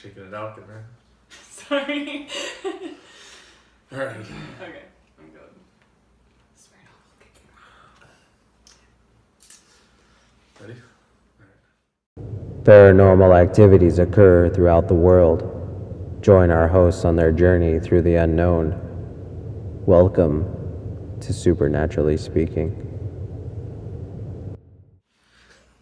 Shaking it out, getting there. Sorry. Alright. Okay, I'm good. Swear it Ready? Paranormal activities occur throughout the world. Join our hosts on their journey through the unknown. Welcome to Supernaturally Speaking.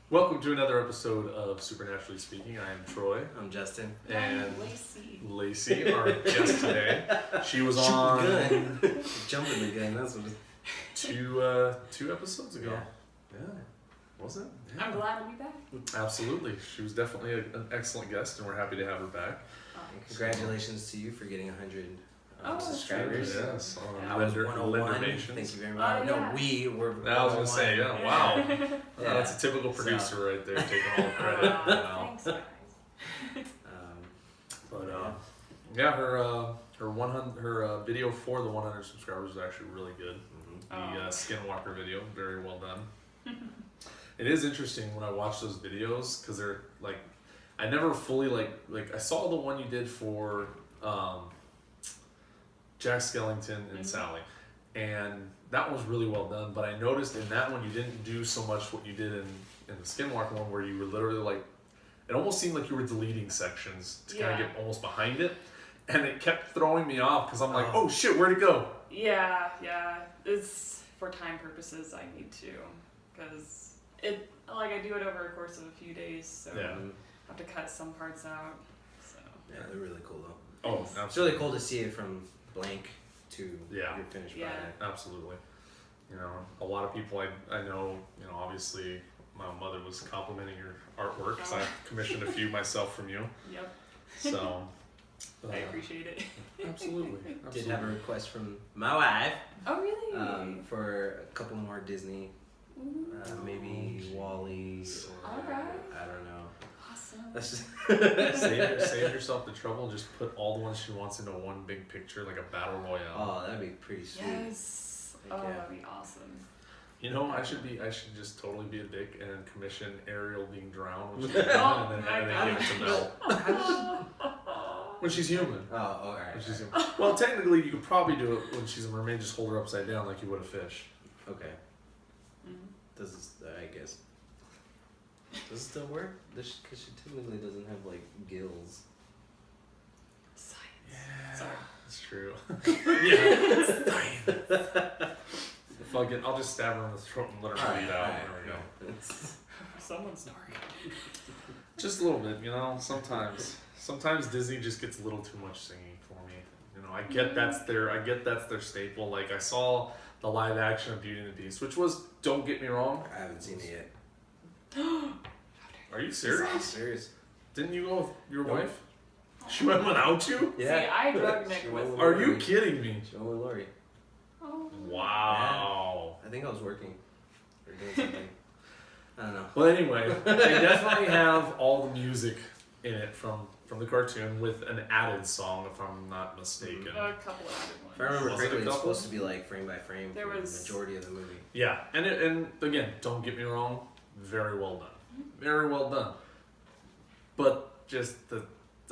Welcome to another episode of Supernaturally Speaking. I am Troy. I'm Justin. And Lacey. Lacey, our guest today. She was on Jumping the gun, that's what two episodes ago. Yeah. Was it? Yeah. I'm glad to be back. Absolutely. She was definitely an excellent guest, and we're happy to have her back. And congratulations to you for getting 100 subscribers. Yes. I was Lender 101. Nations. Thank you very much. Oh, yeah. No, we were. I was going to say, yeah, wow. Yeah. That's a typical producer right there, taking all the credit. Thanks, guys. Yeah, her video for the 100 subscribers was actually really good. The Skinwalker video, very well done. It is interesting when I watch those videos because they're like, I never fully like I saw the one you did for Jack Skellington and Sally, and that was really well done. But I noticed in that one you didn't do so much what you did in the Skinwalker one, where you were literally like, it almost seemed like you were deleting sections to kind of get almost behind it, and it kept throwing me off because I'm like, oh shit, where'd it go? Yeah. It's for time purposes. I need to, because I do it over a course of a few days, so I have to cut some parts out. So Yeah, they're really cool though. Oh, It's absolutely. really cool to see it from blank to your finished product. Absolutely. You know, a lot of people I know, obviously my mother was complimenting your artwork because I commissioned a few myself from you. Yep. So I appreciate it. Absolutely. Did have a request from my wife Oh really? for a couple more Disney, maybe Wally or Alright. I don't know. Awesome. That's just Save yourself the trouble and just put all the ones she wants into one big picture, like a battle royale. Oh, that'd be pretty sweet. Yes. Heck yeah. That'd be awesome. You know, I should just totally be a dick and commission Ariel being drowned when she's human, and then give it to Mel. When she's human. Oh, alright. When she's human. Well, technically, you could probably do it when she's a mermaid. Just hold her upside down like you would a fish. Okay. Does it, I guess. Does it still work? Because she typically doesn't have like gills. Science. Yeah, Sorry. that's true. Yeah. Fuck it, I'll just stab her in the throat and let her bleed out. There we go. Someone's dark. Just a little bit, Sometimes Disney just gets a little too much singing for me. I get that's their staple. Like I saw the live action of Beauty and the Beast, which was, don't get me wrong. I haven't seen it yet. Are you serious? I'm serious. Didn't you go with your Nope. wife? She went without you? Yeah. See, I drug Nick She with went Are Lori. you kidding me? She went with Lori. Oh. Wow. I think I was working or doing something. I don't know. Well, anyway, they definitely have all the music in it from the cartoon with an added song, if I'm not mistaken. A couple added ones. If I remember Was it a correctly, it's couple? supposed to be like frame by frame There for was- the majority of the movie. Yeah, and again, don't get me wrong, very well done, very well done. But just the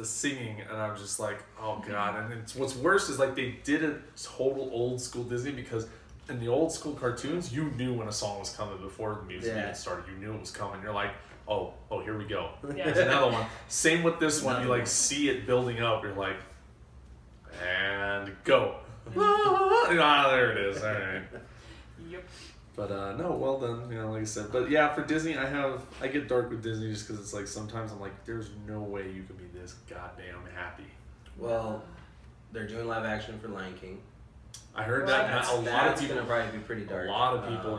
singing, and I'm just like, oh god. And what's worse is like they did a total old school Disney, because in the old school cartoons, you knew when a song was coming before the music even started. You knew it was coming. You're like, oh, here we go. Yeah. There's another one. Same with this one. You Another like one. see it building up. You're like, and go. There it is. All right. Yep. But no, well done. Like I said. But yeah, for Disney, I get dark with Disney just because it's like sometimes I'm like, there's no way you can be this goddamn happy. Well, they're doing live action for Lion King. I heard Well, that. That's, A lot of that's people gonna probably be pretty dark. A lot of people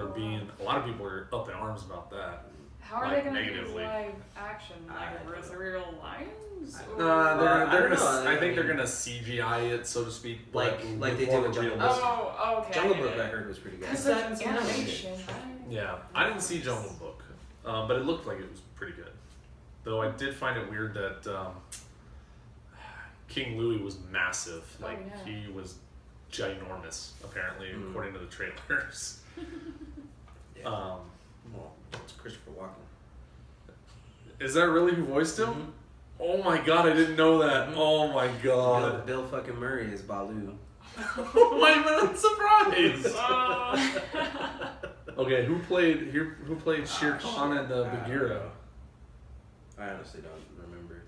are up in arms about that. How are Like, they going to use negatively. live action? I don't Like, know. real lions? They're I gonna. don't know. I think they're gonna CGI it, so to speak, Like they more did with Jungle Book. realistic. Oh, okay. Jungle I Book, get I it. heard, was pretty good. Because That's of animated. animation, right? Yeah, I didn't see Jungle Book, but it looked like it was pretty good. Though I did find it weird that King Louis was massive. Like he was ginormous, apparently, according to the trailers. Yeah. Well, it's Christopher Walken. Is that really who voiced him? Oh my god, I didn't know that. Oh my god. Bill fucking Murray is Baloo. Why am I not surprised? Oh. Okay, who played Shere Khan and Bagheera? I honestly don't remember,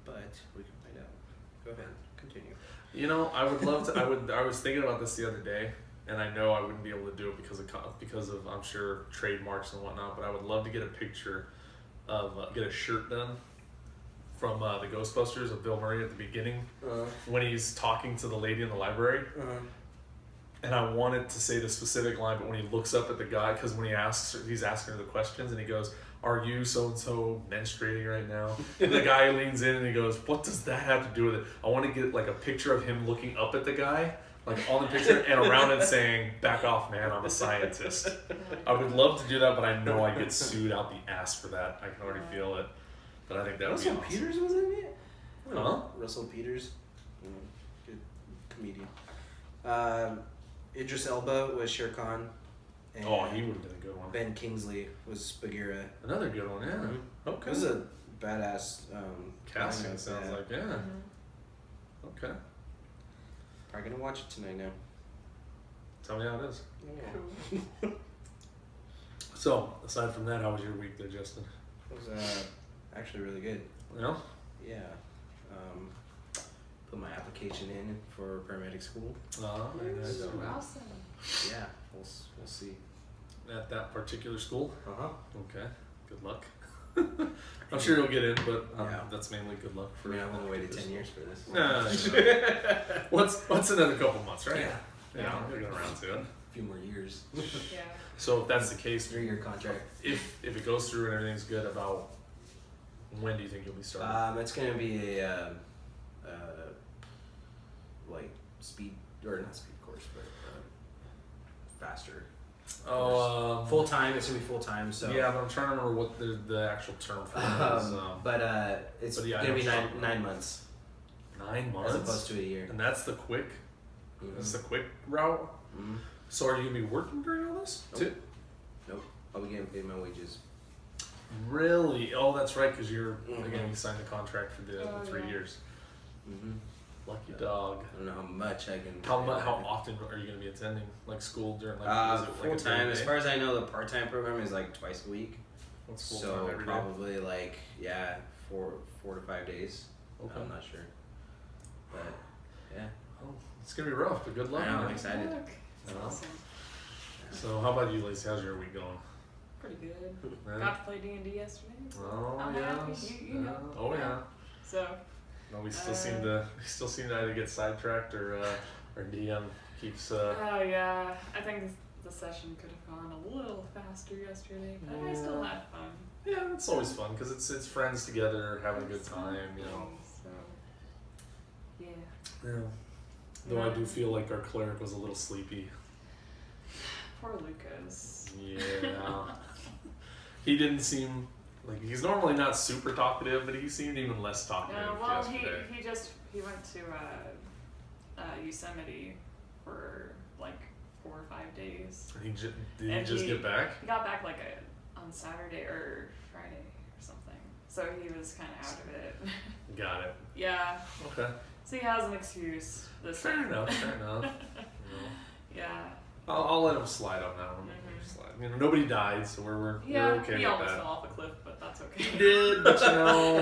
but we can find out. Go ahead, continue. You know, I would love to. I was thinking about this the other day, and I know I wouldn't be able to do it because of I'm sure trademarks and whatnot. But I would love to get a picture of get a shirt done from the Ghostbusters of Bill Murray at the beginning when he's talking to the lady in the library. And I wanted to say the specific line, but when he looks up at the guy, because when he's asking her the questions, and he goes, "Are you so and so menstruating right now?" And the guy leans in and he goes, "What does that have to do with it?" I want to get like a picture of him looking up at the guy, like on the picture, and around it saying, "Back off, man! I'm a scientist." I would love to do that, but I know I get sued out the ass for that. I can already feel it. But I think that would be Russell awesome. Peters was in it. Huh? Russell Peters, good comedian. Idris Elba was Shere Khan. And Oh, he would have been a good one. Ben Kingsley was Bagheera. Another good one, yeah. Mhm. Okay. It was a badass Casting lineup, sounds yeah. like, yeah. Mm-hmm. Okay. Probably gonna watch it tonight now. Tell me how it is. Cool. So, aside from that, how was your week there, Justin? It was actually really good. You know? Yeah. Put my application in for paramedic school. Very nice. So, Awesome. yeah, we'll see. At that particular school? Uh-huh. Okay. Good luck. I'm sure you'll get in, but Yeah. that's mainly good luck For me, I'm gonna wait 10 years for this. Nah, what's another couple months, right? Yeah. Yeah, I'm gonna get around to it. A few more years. Yeah. So if that's the case, 3-year contract. if it goes through and everything's good, about when do you think you'll be starting? It's gonna be a like speed or not speed course, but faster. Full time. It's gonna be full time. So yeah, but I'm trying to remember what the actual term for it is. it's But yeah, I gonna know be something. 9 months 9 months, as opposed to a year. and that's the quick. Mhm. That's the quick route. Mhm. So are you gonna be working during all this Nope. too? Nope. I'll be getting paid my wages. Really? Oh, that's right. Because you're Mhm. again, you signed the contract for the Oh, 3 yeah. years. Mm-hmm. Lucky dog. I don't know how much I can. How often are you gonna be attending like school during like is it, like, Full a time. day? As far as I know, the part time program is like twice a week. What's full So time every day? probably like 4 to 5 days. Okay. I'm not sure, but yeah. Oh, it's gonna be rough, but good luck. I know, I'm man. excited. Look. That's Yeah. awesome. So how about you, Lacey? How's your week going? Pretty good. Yeah. Got to play D&D yesterday. So Oh I'm yeah. happy. You know. Oh yeah. So No, we still seem to either get sidetracked or our DM keeps. oh yeah, I think the session could have gone a little faster yesterday, but I still had fun. Yeah, it's always fun because it's friends together having a good time, you know. So yeah. Yeah. Though I do feel like our cleric was a little sleepy. Poor Lucas. Yeah. He didn't seem like he's normally not super talkative, but he seemed even less talkative No, well, yesterday. he went to Yosemite for like 4 or 5 days. And did he And just he- get back? He got back like on Saturday or Friday or something, so he was kind of out of it. Got it. Yeah, Okay. so he has an excuse this Fair time. enough. Fair enough. You know, Yeah. I'll let him slide on that one. Mhm. Slide. You know, nobody died, so we're Yeah, okay he with almost that. fell off a cliff, but that's okay. He did, but you know,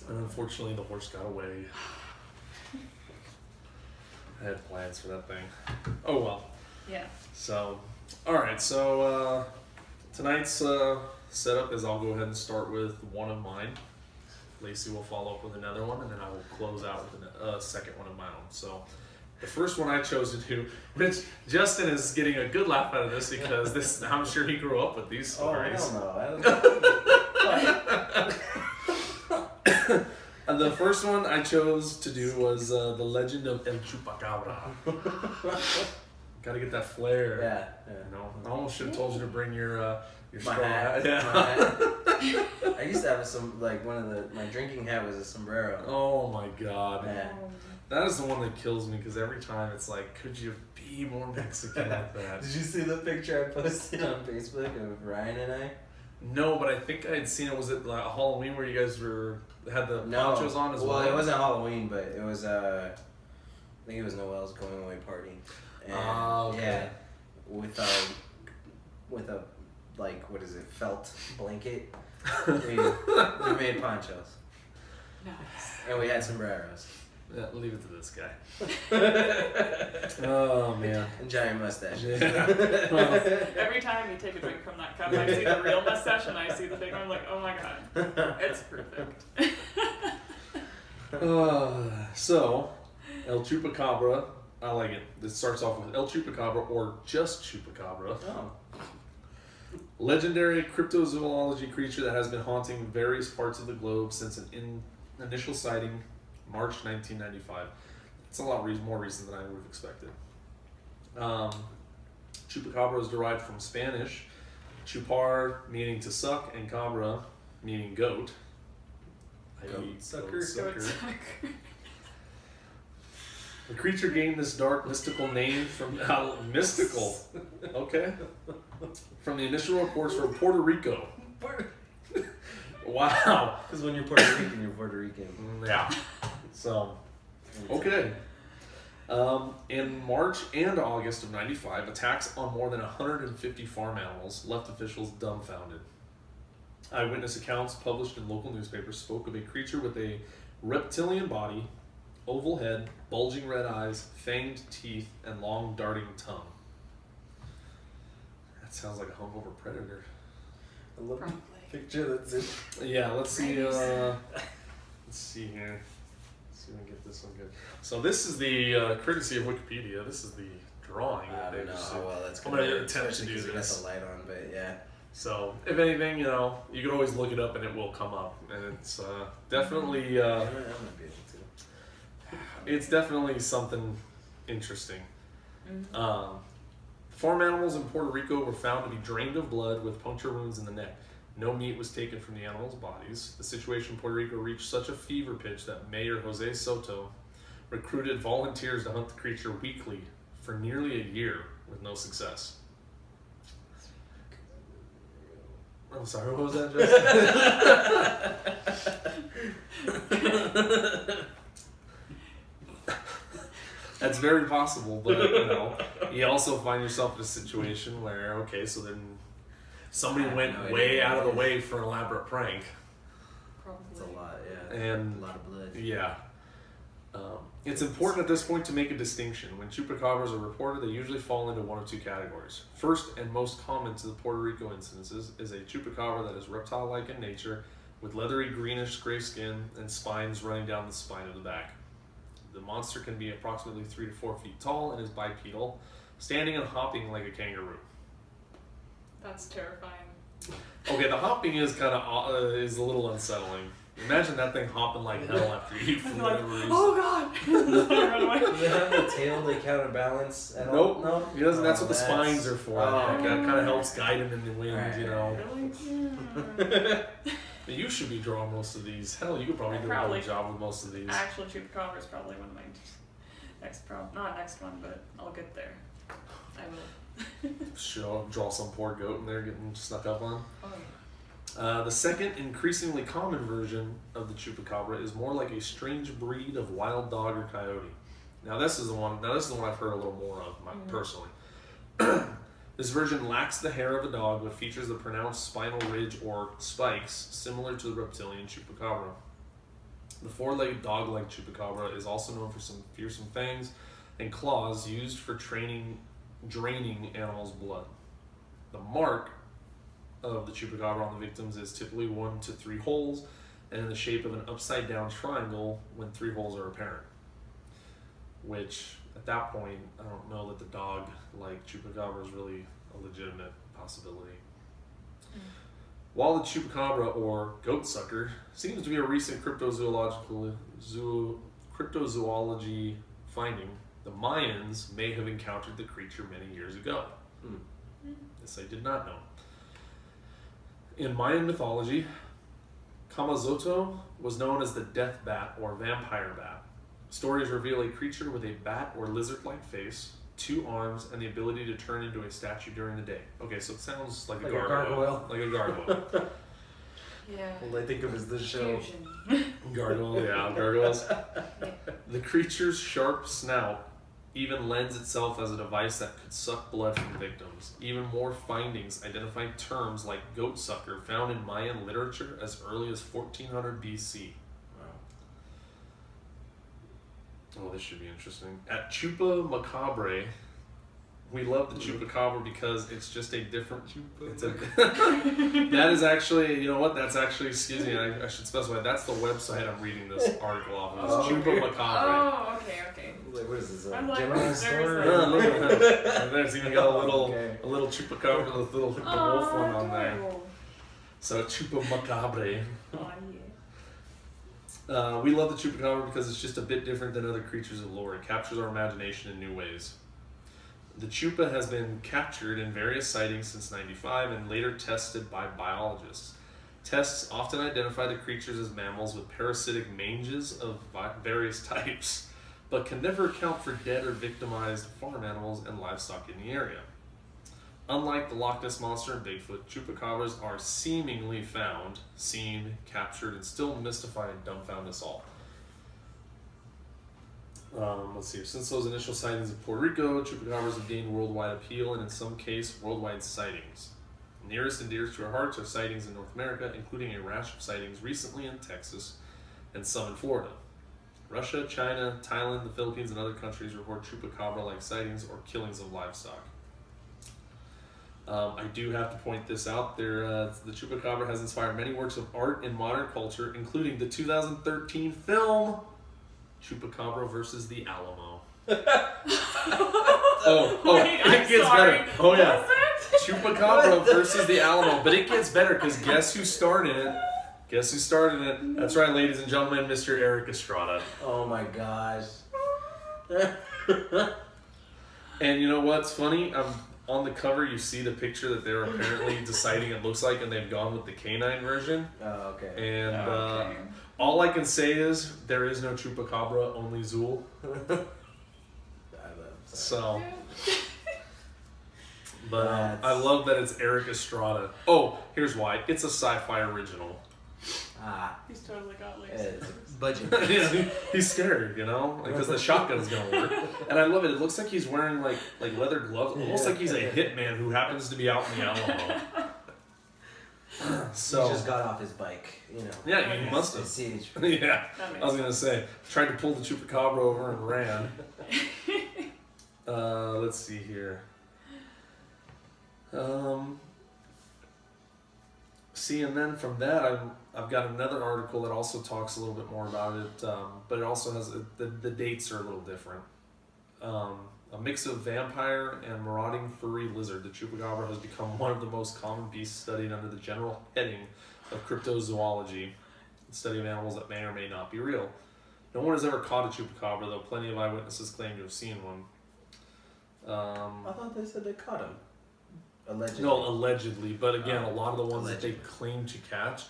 and unfortunately the horse got away. I had plans for that thing. Oh well. Yeah. So, all right. So tonight's setup is I'll go ahead and start with one of mine. Lacey will follow up with another one, and then I will close out with a second one of my own. So, the first one I chose to do, which Justin is getting a good laugh out of this because this I'm sure he grew up with these stories. Oh, And the first one I chose to do was the Legend of El Chupacabra. Got to get that flair. Yeah. You know, I almost should have told you to bring your My straw hat. Yeah. My hat. I used to have my drinking hat was a sombrero. Oh my God. Yeah. That is the one that kills me because every time it's like, could you be more Mexican like that? Did you see the picture I posted on Facebook of Ryan and I? No, but I think I had seen it. Was it like Halloween where you guys had the ponchos on as well? Well, it wasn't Halloween, but it was I think it was Noel's going away party. And okay. yeah, with a like what is it, felt blanket. we made ponchos Nice. and we had sombreros. Yeah, leave it to this guy. Oh man. And giant mustaches. Yeah. Well, Every time you take a drink from that cup, I see the real mustache and I see the big one. I'm like, oh my god, it's perfect. so, El Chupacabra, I like it. This starts off with El Chupacabra or just Chupacabra. Oh. Legendary cryptozoology creature that has been haunting various parts of the globe since an initial sighting, March 1995. It's a lot more recent than I would have expected. Chupacabra is derived from Spanish, chupar meaning to suck, and cabra meaning goat. Goat sucker. Goat sucker. The creature gained this dark, mystical name from mystical. Okay. From the initial reports from Puerto Rico. Wow. Because when you're Puerto Rican, you're Puerto Rican. Yeah. So, okay. In March and August of '95, attacks on more than 150 farm animals left officials dumbfounded. Eyewitness accounts published in local newspapers spoke of a creature with a reptilian body, oval head, bulging red eyes, fanged teeth, and long darting tongue. That sounds like a hungover predator. I love Probably. the picture that's in. Yeah, let's see. Right. Let's see here. Let's see if we can get this one good. So this is the courtesy of Wikipedia. This is the drawing. I that don't they know just how did. well that's I'm going gonna to attempt to do because you got this. the light on, but yeah. So if anything, you know, you can always look it up and it will come up, and it's definitely I'm gonna be able to. it's definitely something interesting. Mm-hmm. Farm animals in Puerto Rico were found to be drained of blood with puncture wounds in the neck. No meat was taken from the animals' bodies. The situation in Puerto Rico reached such a fever pitch that Mayor Jose Soto recruited volunteers to hunt the creature weekly for nearly a year with no success. I'm sorry, what was that, Justin? That's very possible, but you know, you also find yourself in a situation where, okay, so then somebody went No way idea. out of the way for an elaborate prank, Probably. It's a lot, yeah. and A lot of blood. yeah. It's important at this point to make a distinction. When chupacabras are reported, they usually fall into one of two categories. First and most common to the Puerto Rico incidences is a chupacabra that is reptile-like in nature, with leathery greenish gray skin and spines running down the spine of the back. The monster can be approximately 3 to 4 feet tall and is bipedal, standing and hopping like a kangaroo. That's terrifying. Okay, the hopping is kind of is a little unsettling. Imagine that thing hopping like hell after you eat I'm from like, the oh god! Run away. Does it have the tail to counterbalance at all? Nope, No? he doesn't. That's what the that's- spines are for. Oh, Like, that okay. kind of helps guide him in the wind, Right, you know. Really? But you should be drawing most of these. Hell, you could probably do a Probably. better job with most of these. Actual chupacabra is probably one of my next not next one, but I'll get there. I will. Draw some poor goat in there getting snuck up on. Oh, yeah. The second, increasingly common version of the chupacabra is more like a strange breed of wild dog or coyote. Now this is the one I've heard a little more of personally. This version lacks the hair of a dog, but features the pronounced spinal ridge or spikes similar to the reptilian chupacabra. The four-legged dog-like chupacabra is also known for some fearsome fangs and claws used for draining animals' blood. The mark of the chupacabra on the victims is typically 1 to 3 holes and in the shape of an upside-down triangle when 3 holes are apparent. Which, at that point, I don't know that the dog-like chupacabra is really a legitimate possibility. While the chupacabra, or goat sucker, seems to be a recent cryptozoology finding, the Mayans may have encountered the creature many years ago. This I did not know. In Mayan mythology, Kamazoto was known as the death bat or vampire bat. Stories reveal a creature with a bat or lizard-like face, 2 arms, and the ability to turn into a statue during the day. Okay, so it sounds like a Like a gargoyle. gargoyle. Like a gargoyle. Yeah. All I think of is this show. Fusion. Gargoyle, yeah, gargoyles. The creature's sharp snout even lends itself as a device that could suck blood from victims. Even more findings identify terms like goat sucker found in Mayan literature as early as 1400 BC. Oh, this should be interesting. At Chupa Macabre, we love the Chupacabra because it's just a different. It's a, that is actually, you know what? That's actually, excuse me, I should specify. That's the website I'm reading this article off of. It's Chupa Macabre. Oh, okay. Like, what is this? I'm like, Gemini there's store? like- Look at that. And there's even got a little, Okay. a little Chupacabra, with little the wolf one on there. adorable. So Chupa Macabre. Oh, yeah. We love the Chupacabra because it's just a bit different than other creatures of lore. It captures our imagination in new ways. The Chupa has been captured in various sightings since '95 and later tested by biologists. Tests often identify the creatures as mammals with parasitic manges of various types, but can never account for dead or victimized farm animals and livestock in the area. Unlike the Loch Ness Monster and Bigfoot, Chupacabras are seemingly found, seen, captured, and still mystify and dumbfound us all. Let's see. Since those initial sightings in Puerto Rico, Chupacabras have gained worldwide appeal and in some cases, worldwide sightings. Nearest and dearest to our hearts are sightings in North America, including a rash of sightings recently in Texas and some in Florida. Russia, China, Thailand, the Philippines, and other countries report Chupacabra-like sightings or killings of livestock. I do have to point this out. The Chupacabra has inspired many works of art in modern culture, including the 2013 film Chupacabra versus the Alamo. Wait, it I'm gets sorry. better. Oh yeah, What was Chupacabra versus the Alamo. But it gets better because guess who started it? Guess who started it? That's right, ladies and gentlemen, Mr. Eric Estrada. Oh my gosh. And you know what's funny? On the cover, you see the picture that they're apparently deciding it looks like, and they've gone with the canine version. Oh, okay. And Okay. all I can say is there is no Chupacabra, only Zool. So, but That's- I love that it's Eric Estrada. Oh, here's why. It's a sci-fi original. Ah, He's totally got like it's budget. He's scared, you know, because the shotgun's gonna work. And I love it. It looks like he's wearing like leather gloves, almost like he's a hitman who happens to be out in the Alamo. So He just got off his bike, you know. yeah, he must It's have. siege. Yeah, That makes I was gonna say tried to pull the Chupacabra over and ran. Let's see here. See, and then from that, I've got another article that also talks a little bit more about it, but it also has the dates are a little different. A mix of vampire and marauding furry lizard, the Chupacabra has become one of the most common beasts studied under the general heading of cryptozoology, the study of animals that may or may not be real. No one has ever caught a Chupacabra, though plenty of eyewitnesses claim to have seen one. I thought they said they caught him. Allegedly. No, allegedly, but again, a Oh, lot of the ones that allegedly. they claim to catch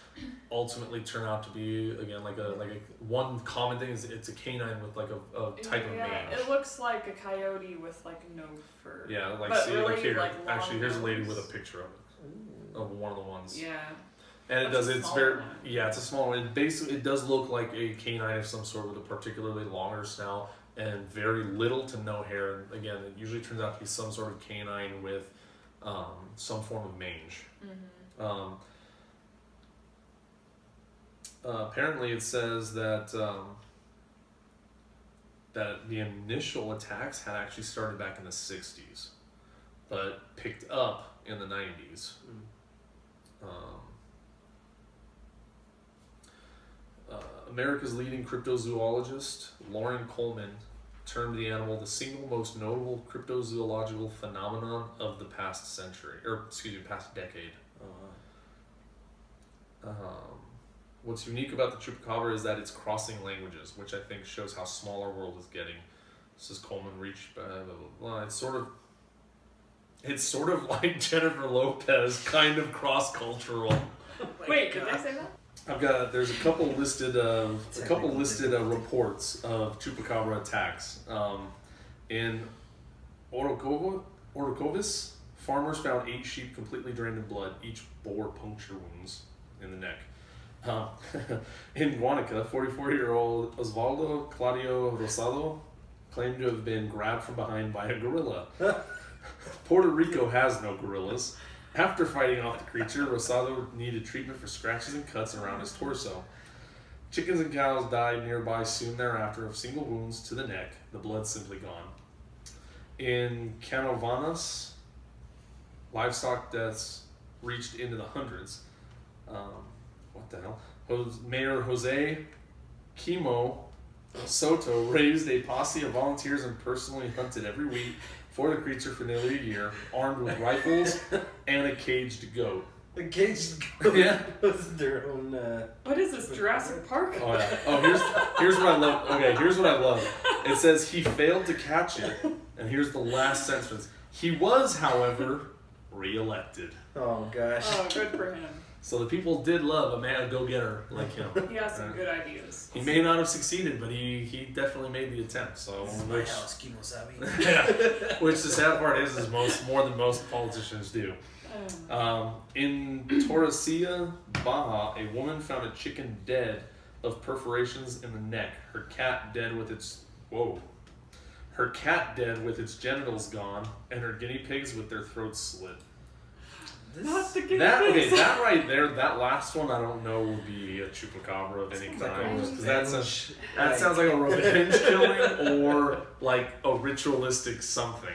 ultimately turn out to be again like a one common thing is it's a canine with like a type of yeah, mange. it looks like a coyote with like no fur. Yeah, like But see, really, like here, like, long actually, here's a lady nose. with a picture of it, of one of the ones. Yeah. And it That's does. a It's smaller very. one. Yeah, it's a small one. It basically it does look like a canine of some sort with a particularly longer snout and very little to no hair. And again, it usually turns out to be some sort of canine with some form of mange. Mm-hmm. Apparently, it says that that the initial attacks had actually started back in the '60s, but picked up in the '90s. America's leading cryptozoologist, Lauren Coleman, termed the animal the single most notable cryptozoological phenomenon of the past century, or excuse me, past decade. What's unique about the Chupacabra is that it's crossing languages, which I think shows how small our world is getting. This is Coleman reached blah, blah, blah. It's sort of like Jennifer Lopez, kind of cross-cultural. Wait, did they say that? There's a couple listed reports of Chupacabra attacks. In Orocovis, farmers found 8 sheep completely drained of blood, each bore puncture wounds in the neck. In Guanica, 44-year-old Osvaldo Claudio Rosado claimed to have been grabbed from behind by a gorilla. Puerto Rico has no gorillas. After fighting off the creature, Rosado needed treatment for scratches and cuts around his torso. Chickens and cows died nearby soon thereafter of single wounds to the neck, the blood simply gone. In Canovanas, livestock deaths reached into the hundreds. What the hell? Mayor Jose Quimo Soto raised a posse of volunteers and personally hunted every week for the creature for nearly a year, armed with rifles and a caged goat. The caged goat Yeah. was their own. What is this, Jurassic Park? Oh yeah. Oh, here's what I love. Okay, here's what I love. It says he failed to catch it, and here's the last sentence. He was, however, reelected. Oh gosh. Oh, good for him. So the people did love a go-getter like him. He has some good ideas. He may not have succeeded, but he definitely made the attempt. So which, Kimosabi. yeah, which the sad part is more than most politicians do. In Torrecilla, Baja, a woman found a chicken dead of perforations in the neck. Her cat dead with its genitals gone, and her guinea pigs with their throats slit. Not the guinea Okay, pigs. that right there, that last one, I don't know will be a chupacabra of any kind. Because that sounds like a revenge killing or like a ritualistic something.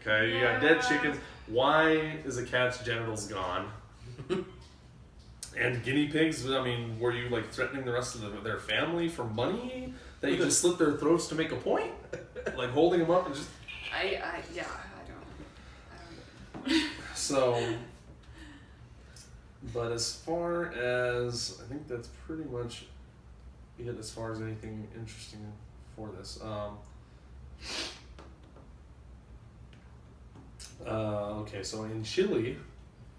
Okay, you got dead chickens. Why is a cat's genitals gone? And guinea pigs, I mean, were you like threatening the rest of their family for money? That you just slit their throats to make a point? Like holding them up and just... I don't. So, but as far as, I think that's pretty much it as far as anything interesting for this. Okay, so in Chile,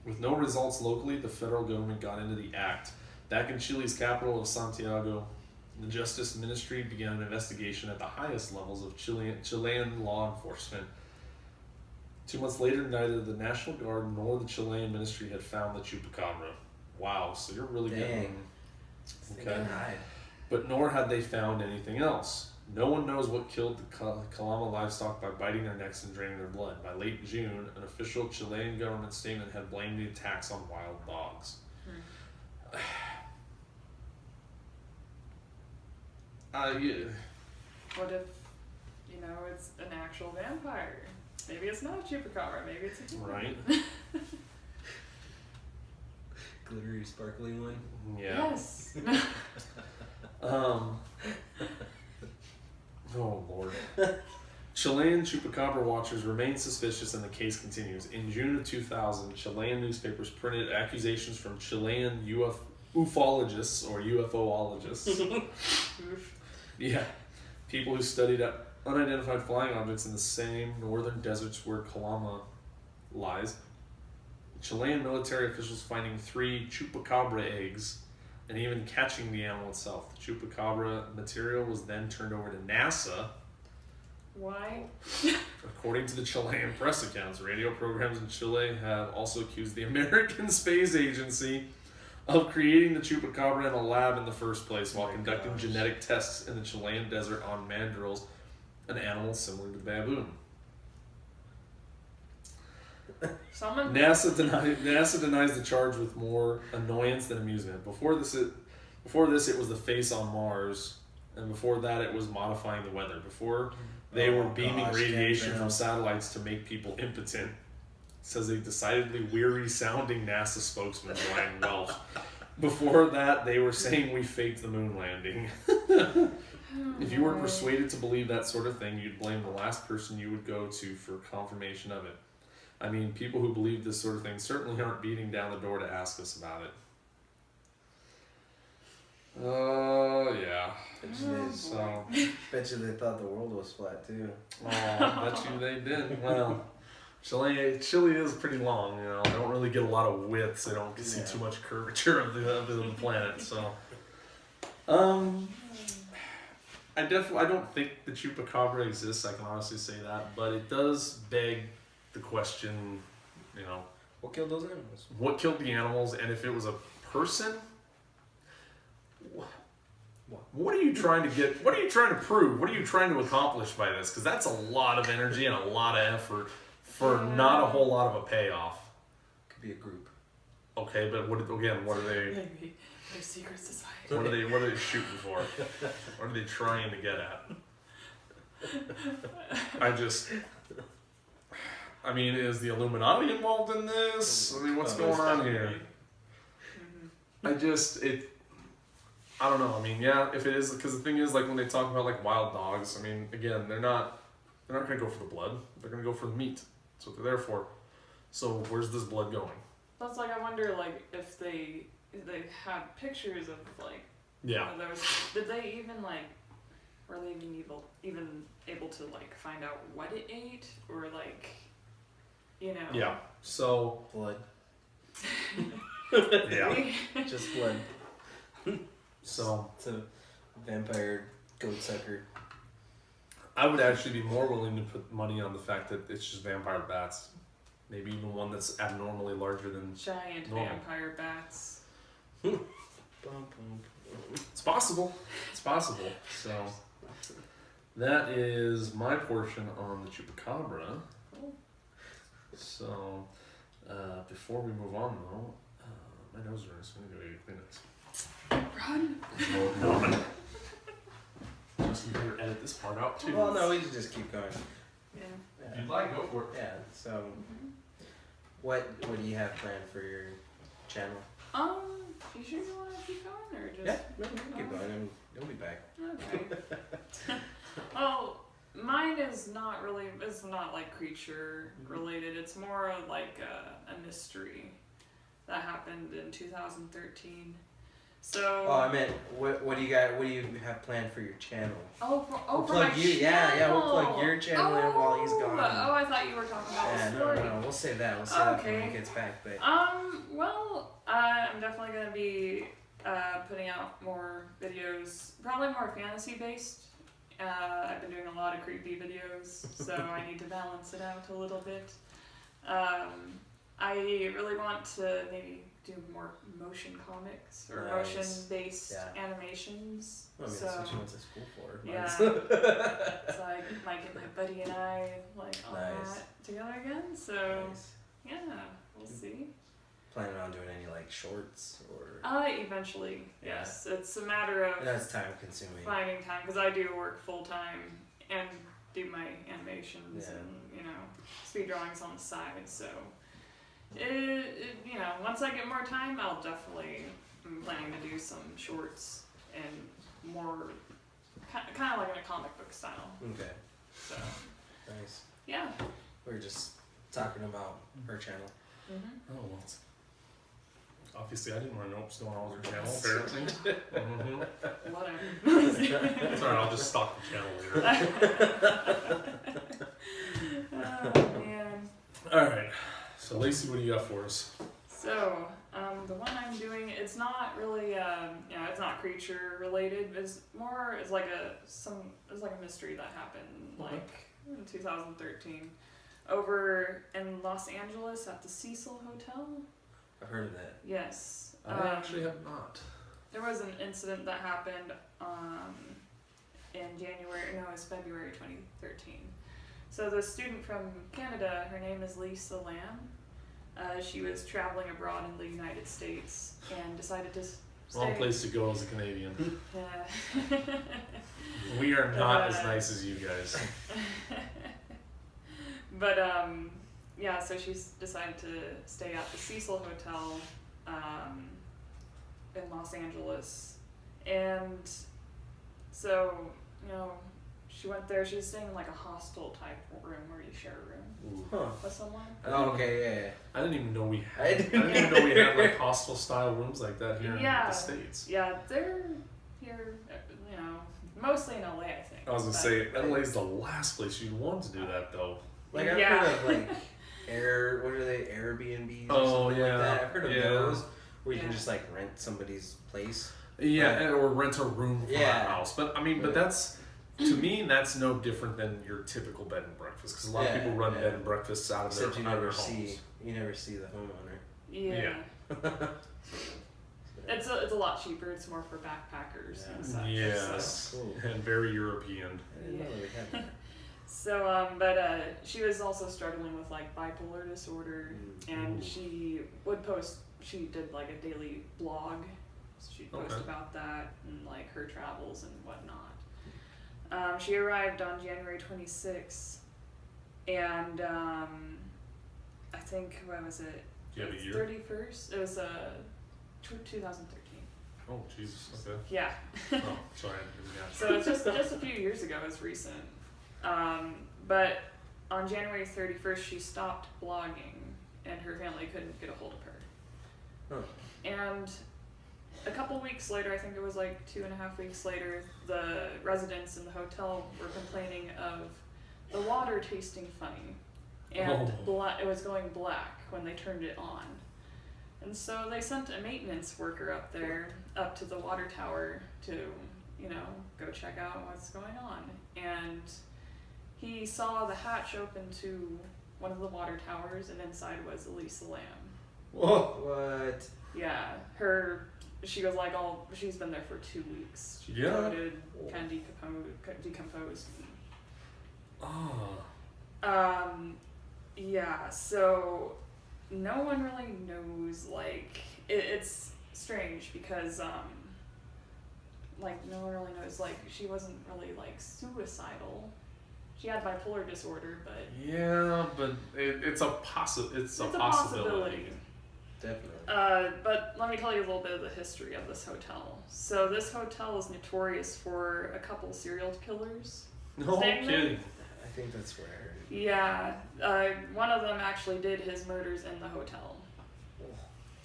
with no results locally, the federal government got into the act. Back in Chile's capital of Santiago, the Justice Ministry began an investigation at the highest levels of Chilean law enforcement. 2 months later, neither the National Guard nor the Chilean Ministry had found the chupacabra. Wow, so you're really getting... Okay. But nor had they found anything else. No one knows what killed the Calama livestock by biting their necks and draining their blood. By late June, an official Chilean government statement had blamed the attacks on wild dogs. Yeah. What if, it's an actual vampire? Maybe it's not a chupacabra, maybe it's a human. Right. Glittery, sparkly one. Yeah. Yes. Oh Lord. Chilean chupacabra watchers remain suspicious and the case continues. In June of 2000, Chilean newspapers printed accusations from Chilean ufologists or UFOologists. Yeah. People who studied unidentified flying objects in the same northern deserts where Calama lies. Chilean military officials finding 3 chupacabra eggs and even catching the animal itself. The chupacabra material was then turned over to NASA. Why? According to the Chilean press accounts, radio programs in Chile have also accused the American Space Agency of creating the chupacabra in a lab in the first place while conducting genetic tests in the Chilean desert on mandrills, an animal similar to the baboon. NASA denies the charge with more annoyance than amusement. Before this, it was the face on Mars, and before that, it was modifying the weather. Before they were beaming radiation from satellites to make people impotent, says a decidedly weary-sounding NASA spokesman, Brian Welch. Before that, they were saying we faked the moon landing. If you were persuaded to believe that sort of thing, you'd blame the last person you would go to for confirmation of it. I mean, people who believe this sort of thing certainly aren't beating down the door to ask us about it. Yeah. Bet you they thought the world was flat too. Oh, bet you they did. Well, Chile is pretty long, They don't really get a lot of width, so they don't see too much curvature of the planet. So, I don't think the chupacabra exists. I can honestly say that, but it does beg the question. You know, What killed those animals? what killed the animals, and if it was a person. What are you trying to get? What are you trying to prove? What are you trying to accomplish by this? Because that's a lot of energy and a lot of effort for not a whole lot of a payoff. Could be a group. Okay, but what are they? Maybe their secret society. What are they shooting for? What are they trying to get at? I mean, is the Illuminati involved in this? I mean, what's going on here? I don't know. I mean, yeah, if it is, because the thing is, like when they talk about like wild dogs, I mean, again, they're not gonna go for the blood. They're gonna go for the meat. That's what they're there for. So where's this blood going? That's like I wonder like if they had pictures of like Yeah. those. Did they even like were they even able to like find out what it ate or like you know? Yeah. So Blood. yeah. Just blood. So It's a vampire goat sucker. I would actually be more willing to put money on the fact that it's just vampire bats. Maybe even one that's abnormally larger than. Giant Normal. vampire bats. Bum, bum, bum. It's possible. It's possible. So that is my portion on the chupacabra. Cool. So before we move on though, my nose hurts. I'm gonna go get Kleenex. Run. No. Just better edit this part out too. Well, no, we can just keep going. Yeah. If you'd like, go for it. Yeah. So, what do you have planned for your channel? You sure you want to keep going or just? Yeah, no, we can keep going. I mean, you'll be back. Okay. Well, mine is not really. It's not like creature related. It's more of like a mystery that happened in 2013. So. Oh, I meant, what do you got? What do you have planned for your channel? We'll We'll for plug my you. Yeah, we'll plug channel. your channel in while he's gone. Oh, I thought you were talking about Yeah, the no, story. no, we'll save that. We'll save that when Okay. he gets back. But Well, I'm definitely gonna be putting out more videos, probably more fantasy based. I've been doing a lot of creepy videos, so I need to balance it out a little bit. I really want to maybe do more motion comics or Nice. motion based Yeah. animations. I mean, So that's what you went to school for. yeah. Nice. so I might get my buddy and I like on Nice. that together again. So Nice. yeah, we'll see. Planning on doing any like shorts or? Eventually, Yeah. yes. It's a matter of And that's time consuming. finding time because I do work full time and do my animations Yeah. and speed drawings on the side. So once I get more time, I'm planning to do some shorts and more kind of like in a comic book style. Okay. So Nice. yeah. We were just talking about her channel. Mm-hmm. Oh well. Obviously, I didn't want to know what's going on with your channel. Apparently. Whatever. It's alright. I'll just stalk the channel later. Oh man. All right. So Lacey, what do you got for us? So, the one I'm doing, it's not really, it's not creature related. It's like a mystery that happened like in 2013 over in Los Angeles at the Cecil Hotel. I've heard of that. Yes. I actually have not. There was an incident that happened in January. No, it was February 2013. So the student from Canada, her name is Lisa Lam. She was traveling abroad in the United States and decided to stay. Wrong place to go as a Canadian. Yeah. We are not as nice as you guys. But so she's decided to stay at the Cecil Hotel in Los Angeles, and so she went there. She's staying in like a hostel type room where you share a room Huh. with someone. Oh, okay, yeah. I didn't even know we had. I I didn't didn't even know we had like hostel style rooms like that here in Yeah. the States. Yeah, they're here, mostly in LA, I think. I was gonna but- say LA's the last place you'd want to do that though. Like I've Yeah. heard of like what are they, Airbnbs or Oh, something yeah. like that. I've heard of Yeah. those where you can Yeah. just like rent somebody's place. Yeah, Right. or rent a room for Yeah. a house. But I mean, Right. but to me, that's no different than your typical bed and breakfast because a lot of Yeah, people run yeah. bed and breakfasts out of Except their, you out of never their homes. see the homeowner. Yeah. Yeah. It's a lot cheaper. It's more for backpackers and such. Yes, So. Cool. and very European. I didn't know that we had that. So, but she was also struggling with like bipolar disorder, and Ooh. she would post. She did like a daily blog. So she'd post Okay. about that and like her travels and whatnot. She arrived on January 26th, and I think what was it? Do you have a year? 31st. It was 2013. Oh, Jesus. Okay. Yeah. Oh, sorry. I didn't catch So it's just a few years ago. It's recent. But on January 31st, she stopped blogging, and her family couldn't get a hold of her. Huh. And a couple weeks later, I think it was like 2.5 weeks later, the residents in the hotel were complaining of the water tasting funny, and it was going black when they turned it on. And so they sent a maintenance worker up there, up to the water tower to, go check out what's going on. And he saw the hatch open to one of the water towers, and inside was Elisa Lamb. Whoa. What? Yeah, she was like she's been there for 2 weeks. She Yeah. bloated, kind of decomposed. Oh. Yeah, so no one really knows, like, it's strange because, no one really knows, like, she wasn't really, like, suicidal. She had bipolar disorder, but Yeah, but it's a possibility. Definitely. but let me tell you a little bit of the history of this hotel. So this hotel is notorious for a couple serial killers. No Staying there? kidding. I think that's where I heard it. Yeah, one of them actually did his murders in the hotel.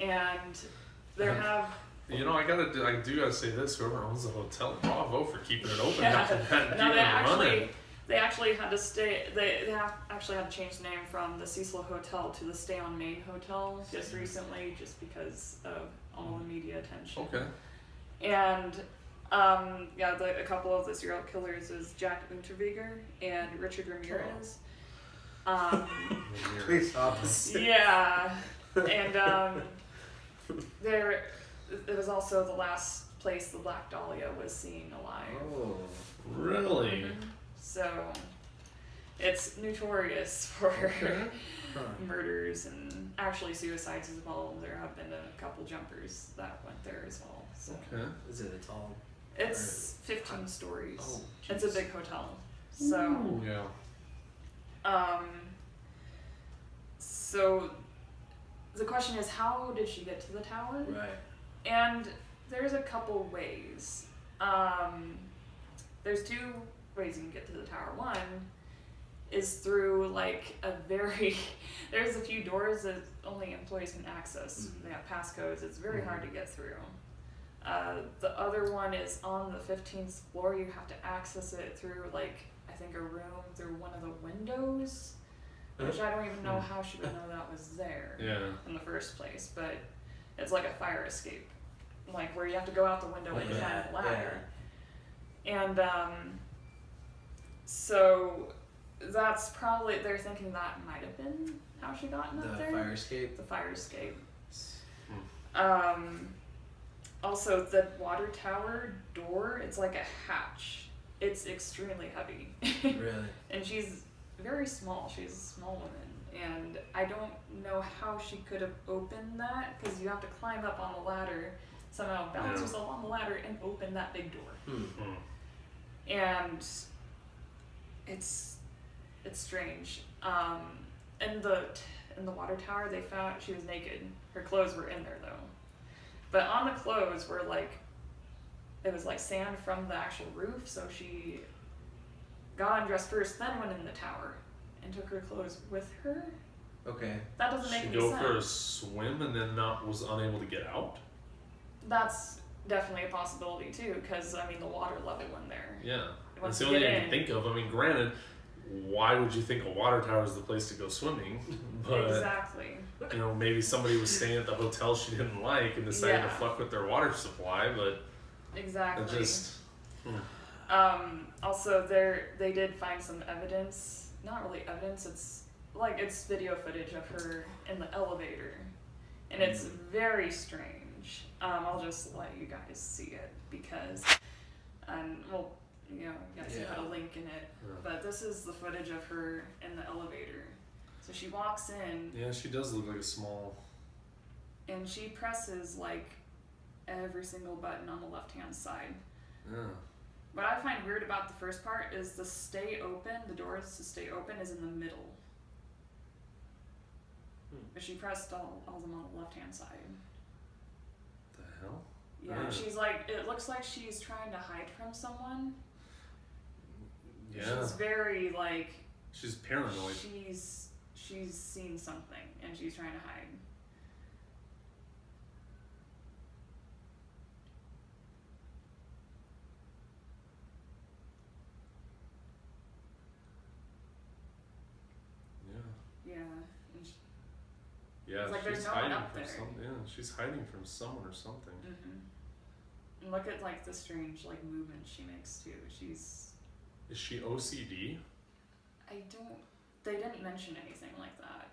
And there have... I do gotta say this. Whoever owns the hotel, bravo for keeping it open Yeah. after that. No, Running. they actually had to stay. They actually had to change the name from the Cecil Hotel to the Stay on Main Hotel just recently, just because of all the media attention. Okay. And a couple of the serial killers is Jack Unterweger and Richard Ramirez. Complete opposite. Yeah, and it was also the last place the Black Dahlia was seen alive. Oh. Really? Mhm. So it's notorious for Huh. murders and actually suicides as well. There have been a couple jumpers that went there as well. So Okay. Is it a tall? it's 15 stories. Oh, It's a jeez. big hotel. So Ooh, yeah. so the question is, how did she get to the tower? Right. And there's a couple ways. There's 2 ways you can get to the tower. One is through like there's a few doors that only employees can access. Mhm. They have passcodes. It's very hard to get through. The other one is on the 15th floor. You have to access it through I think a room through one of the windows, which I don't even know how she would know that was there Yeah. in the first place, but it's like a fire escape, like where you have to go out the window and Okay. climb a ladder. And so that's probably, they're thinking that might have been how she got The up there. fire escape. The fire escape. Hmm. Also the water tower door, it's like a hatch. It's extremely heavy. Really? And she's very small. She's a small woman. And I don't know how she could have opened that, because you have to climb up on the ladder, somehow balance Yeah. yourself on the ladder and open that big door. Hmm. And it's strange. In the water tower, they found she was naked. Her clothes were in there though. But on the clothes were it was like sand from the actual roof, so she got undressed first, then went in the tower and took her clothes with her. Okay. That doesn't make She any go sense. for a swim and then was unable to get out. That's definitely a possibility too, because the water level in there. Yeah. Once That's the you only get thing I in- can think of. I mean, granted, why would you think a water tower is the place to go swimming? But Exactly. maybe somebody was staying at the hotel she didn't like and decided to Yeah. fuck with their water supply, but Exactly. it just Also, they did find some evidence. Not really evidence. It's video footage of her in the elevator, and it's very strange. I'll just let you guys see it because, you guys have a link in it. Yeah. But this is the footage of her in the elevator. So she walks in. Yeah, she does look like a small. And she presses like every single button on the left-hand side. Yeah. What I find weird about the first part is the doors to stay open is in the middle. But she pressed all of them on the left-hand side. The hell? Yeah, she's like, it looks like she's trying to hide from someone. Yeah. She's very like, She's paranoid. she's seen something and she's trying to hide. Yeah. Yeah. And Yeah, It's like she's there's no one hiding up from there. something. Yeah, she's hiding from someone or something. And look at like the strange like movements she makes too. Is she OCD? They didn't mention anything like that.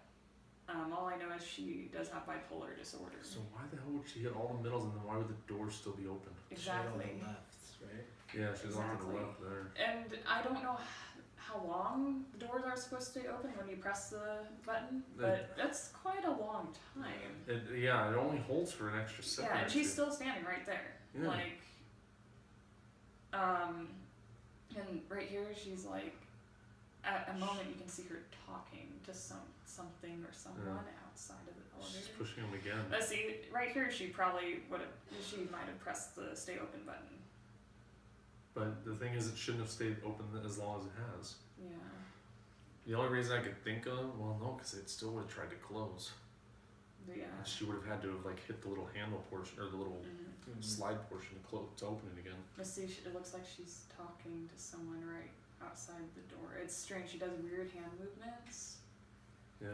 All I know is she does have bipolar disorder. So why the hell would she hit all the middles and then why would the doors still be open? Exactly. On the left, right? Yeah, she's on to the Exactly. left there. And I don't know how long the doors are supposed to stay open when you press the button, but that's quite a long time. It only holds for an extra second. Yeah, and or she's two. still standing right there. Yeah. Like, and right here she's like, at a moment you can see her talking to something or someone outside of the She's elevator. pushing him again. But see, right here she might have pressed the stay open button. But the thing is, it shouldn't have stayed open as long as it has. Yeah. The only reason I could think of, because it still would have tried to close. Yeah. She would have had to have hit the little handle portion or the little Mm-hmm. slide portion to open it again. But see, it looks like she's talking to someone right outside the door. It's strange. She does weird hand movements. Yeah.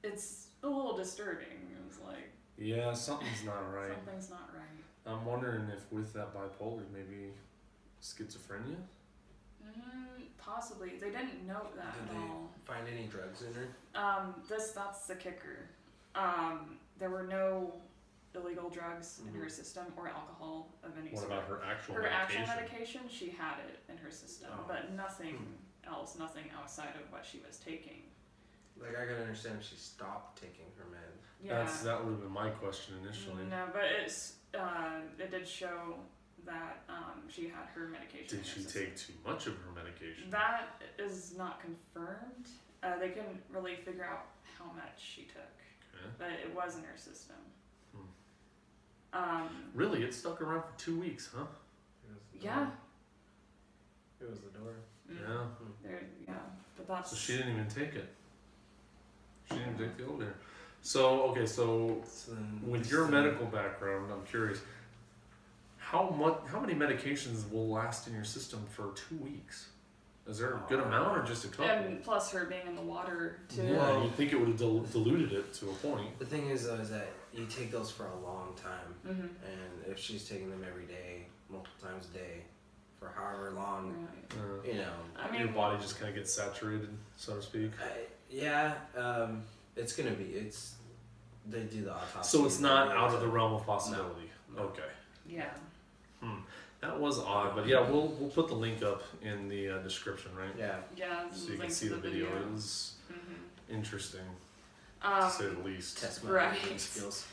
It's a little disturbing. It was like Yeah, something's not right. something's not right. I'm wondering if with that bipolar, maybe schizophrenia? Possibly. They didn't note that Did at they all. find any drugs in her? That's the kicker. There were no illegal drugs in her system or alcohol of any What sort. about her actual Her medication? actual medication, she had it in her system, Oh. but nothing else, nothing outside of what she was taking. Like, I can understand if she stopped taking her med. Yeah. That would have been my question initially. No, but it did show that she had her medication. Did in her she system. take too much of her medication? That is not confirmed. They couldn't really figure out how much she took, Okay. but it was in her system. Really? It stuck around for 2 weeks, huh? Yeah. It was the door. Yeah. Yeah, but that's. So she didn't even take it. She didn't take the elevator. So So then with your medical background, I'm curious, how many medications will last in your system for 2 weeks? Is there a good amount or just a couple? And plus her being in the water too. Yeah, you'd think it would have diluted it to a point. The thing is, though, is that you take those for a long time, Mm-hmm. and if she's taking them every day, multiple times a day, for however long, Right. you know, I Your mean, body just kind of gets saturated, so to speak. it's gonna be. They do the autopsy. So it's not videos out of the and- realm of possibility. No. Okay. yeah. That was odd, but yeah, we'll put the link up in the description, right? Yeah. Yeah. So you can link see to the video. It was Mhm. interesting, to say the least. Test my Right. reading skills.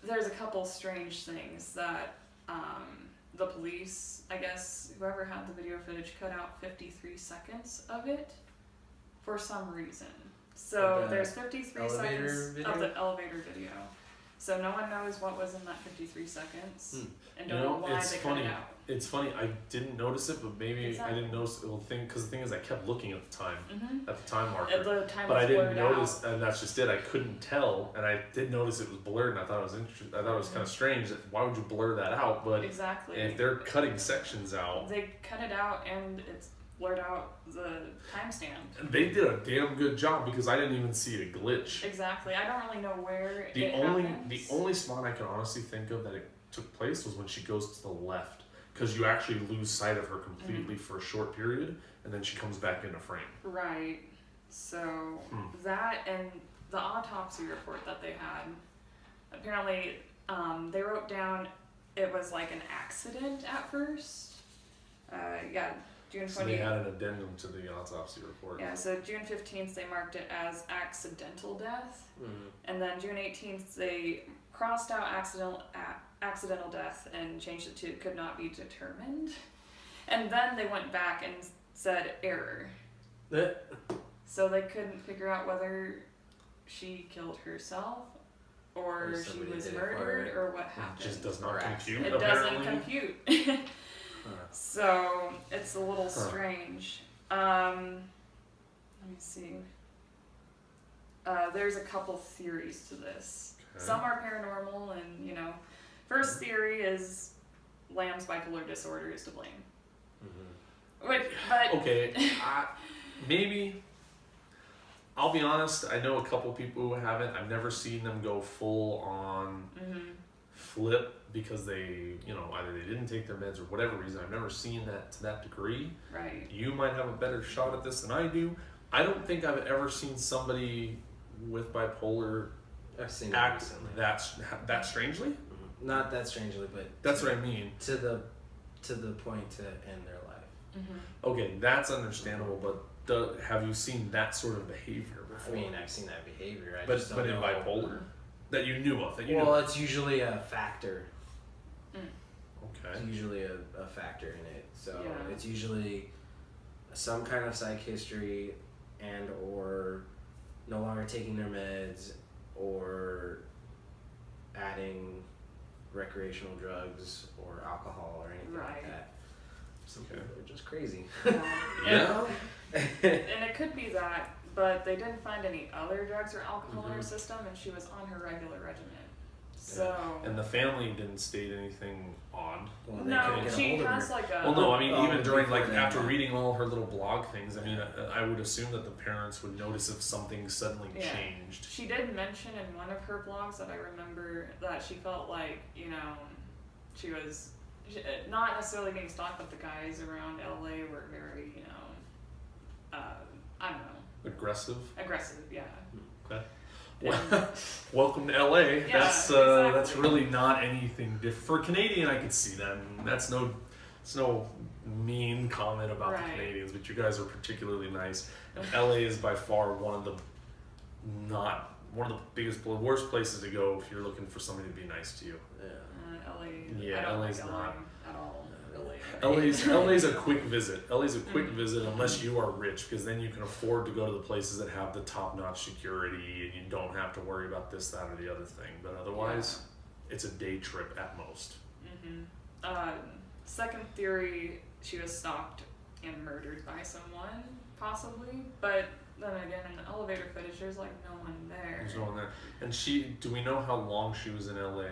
There's a couple strange things that the police, I guess, whoever had the video footage, cut out 53 seconds of it for some reason. So Of the there's 53 elevator seconds video? of the elevator video. So no one knows what was in that 53 seconds, and You don't know, know why it's they funny. cut it out. It's funny. I didn't notice it, but maybe I Exactly. didn't notice the thing because the thing is, I kept looking at the time, Mm-hmm. at the time marker, The time but was I didn't blurred notice, out. and that's just it. I couldn't tell, and I did notice it was blurred, and I thought it was interesting. I thought it was kind of strange. That why would you blur that out? But Exactly. if they're cutting sections out, They cut it out and it's blurred out the timestamp. they did a damn good job because I didn't even see a glitch. Exactly. I don't really know where The it only happens. the only spot I can honestly think of that it took place was when she goes to the left, because you actually lose sight of her completely for a short period, and then she comes back into frame. Right. So that and the autopsy report that they had, apparently they wrote down it was like an accident at first. June 20th. So they had an addendum to the autopsy report. Yeah, so June 15th they marked it as accidental death, Mm-hmm. and then June 18th they crossed out accidental death and changed it to could not be determined, and then they went back and said error. So they couldn't figure out whether she killed herself or Or she somebody was did it murdered for or what It happened. just does not Or compute. It apparently. doesn't compute. Huh. So it's a little strange. Let me see. There's a couple theories to this. Okay. Some are paranormal, and first theory is Lamb's bipolar disorder is to blame. Mm-hmm. But Okay, maybe. I'll be honest. I know a couple people who haven't. I've never seen them go full on flip because they, either they didn't take their meds or whatever reason. I've never seen that to that degree. right. You might have a better shot at this than I do. I don't think I've ever seen somebody with bipolar I've seen it act recently. that strangely. Mhm. Not that strangely, but That's what I mean. to the point to end their life. Okay, that's understandable, but have you seen that sort of behavior I before? mean, I've seen that behavior. I but just don't but in know. bipolar, that you knew of, that you Well, knew. it's usually a factor. Okay. It's usually a factor in it. So Yeah. it's usually some kind of psych history and or no longer taking their meds or adding recreational drugs or alcohol or anything Right. like that. Some Okay. people are just crazy. Yeah. And it could be that, but they didn't find any other drugs or alcohol in her system, and she was on her regular regimen. So And the family didn't state anything odd. Well, they no, couldn't get a she hold of has her. like a. Well, no, I mean, Oh, even during, before like, that, after yeah. reading all her little blog things, I mean, I would assume that the parents would notice if something suddenly Yeah. changed. She did mention in one of her blogs that I remember that she felt like, she was not necessarily being stalked, but the guys around LA were very, I don't know, Aggressive. aggressive, yeah. Okay. And- Welcome to LA. Yeah, That's exactly. really not anything different. For Canadian, I could see that. And it's no mean comment about the Right. Canadians, but you guys are particularly nice. And LA is by far one of the worst places to go if you're looking for somebody to be nice to you. Yeah. LA. Yeah, I don't LA's like LA not. at all. Really. LA's a quick visit. LA's a quick visit unless you are rich, because then you can afford to go to the places that have the top-notch security and you don't have to worry about this, that, or the other thing. But otherwise, it's a day trip at most. Second theory, she was stalked and murdered by someone, possibly. But then again, in the elevator footage, there's like no one there. There's no one there. And do we know how long she was in LA?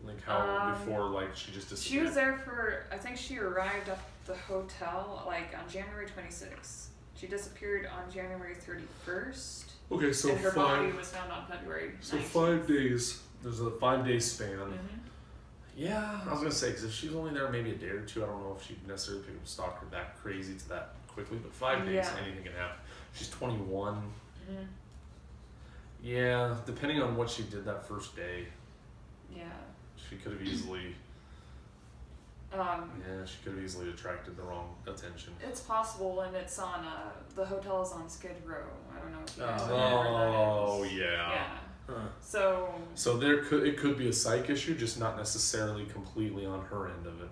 Like how before, like, she just disappeared? She was there for, I think she arrived at the hotel like on January 26th. She disappeared on January 31st. Okay, so and her body was found on February 19th. So 5 days. There's a 5-day span. Mhm. Yeah, I was gonna say, because if she was only there maybe a day or two, I don't know if she'd necessarily pick up a stalker that crazy to that quickly. But 5 days, Yeah. anything can happen. She's 21. Mhm. Yeah, depending on what she did that first day, Yeah. she could have easily. She could have easily attracted the wrong attention. It's possible, and it's on the hotel is on Skid Row. I don't know if you guys know Oh where that is. yeah. Yeah. Huh. So. So it could be a psych issue, just not necessarily completely on her end of it.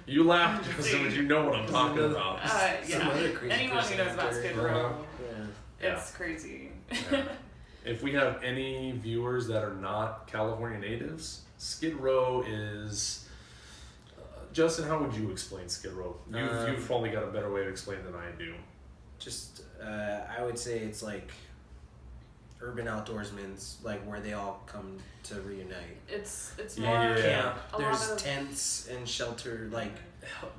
You laughed, Justin, but you know what I'm talking about. Some Yeah. other crazy Anyone who knows about Skid Row, Yeah. it's crazy. Yeah. If we have any viewers that are not California natives, Skid Row is. Justin, how would you explain Skid Row? You've probably got a better way to explain than I do. Just, I would say it's like urban outdoorsmen's, like where they all come to reunite. It's Yeah. more Camp. a There's lot of, tents and shelter, like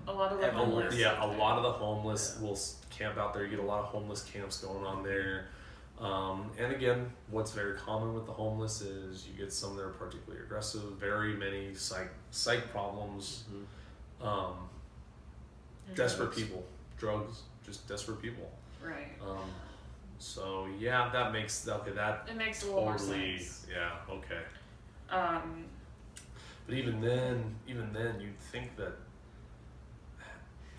a lot of the everywhere. homeless. Yeah, a live lot of there. the homeless will camp out there. You get a lot of homeless camps going on there. And again, what's very common with the homeless is you get some that are particularly aggressive, very many psych problems, desperate people, drugs, just desperate people. Right. So yeah, that makes that It makes a little more totally sense. yeah okay. Um, But even then, you'd think that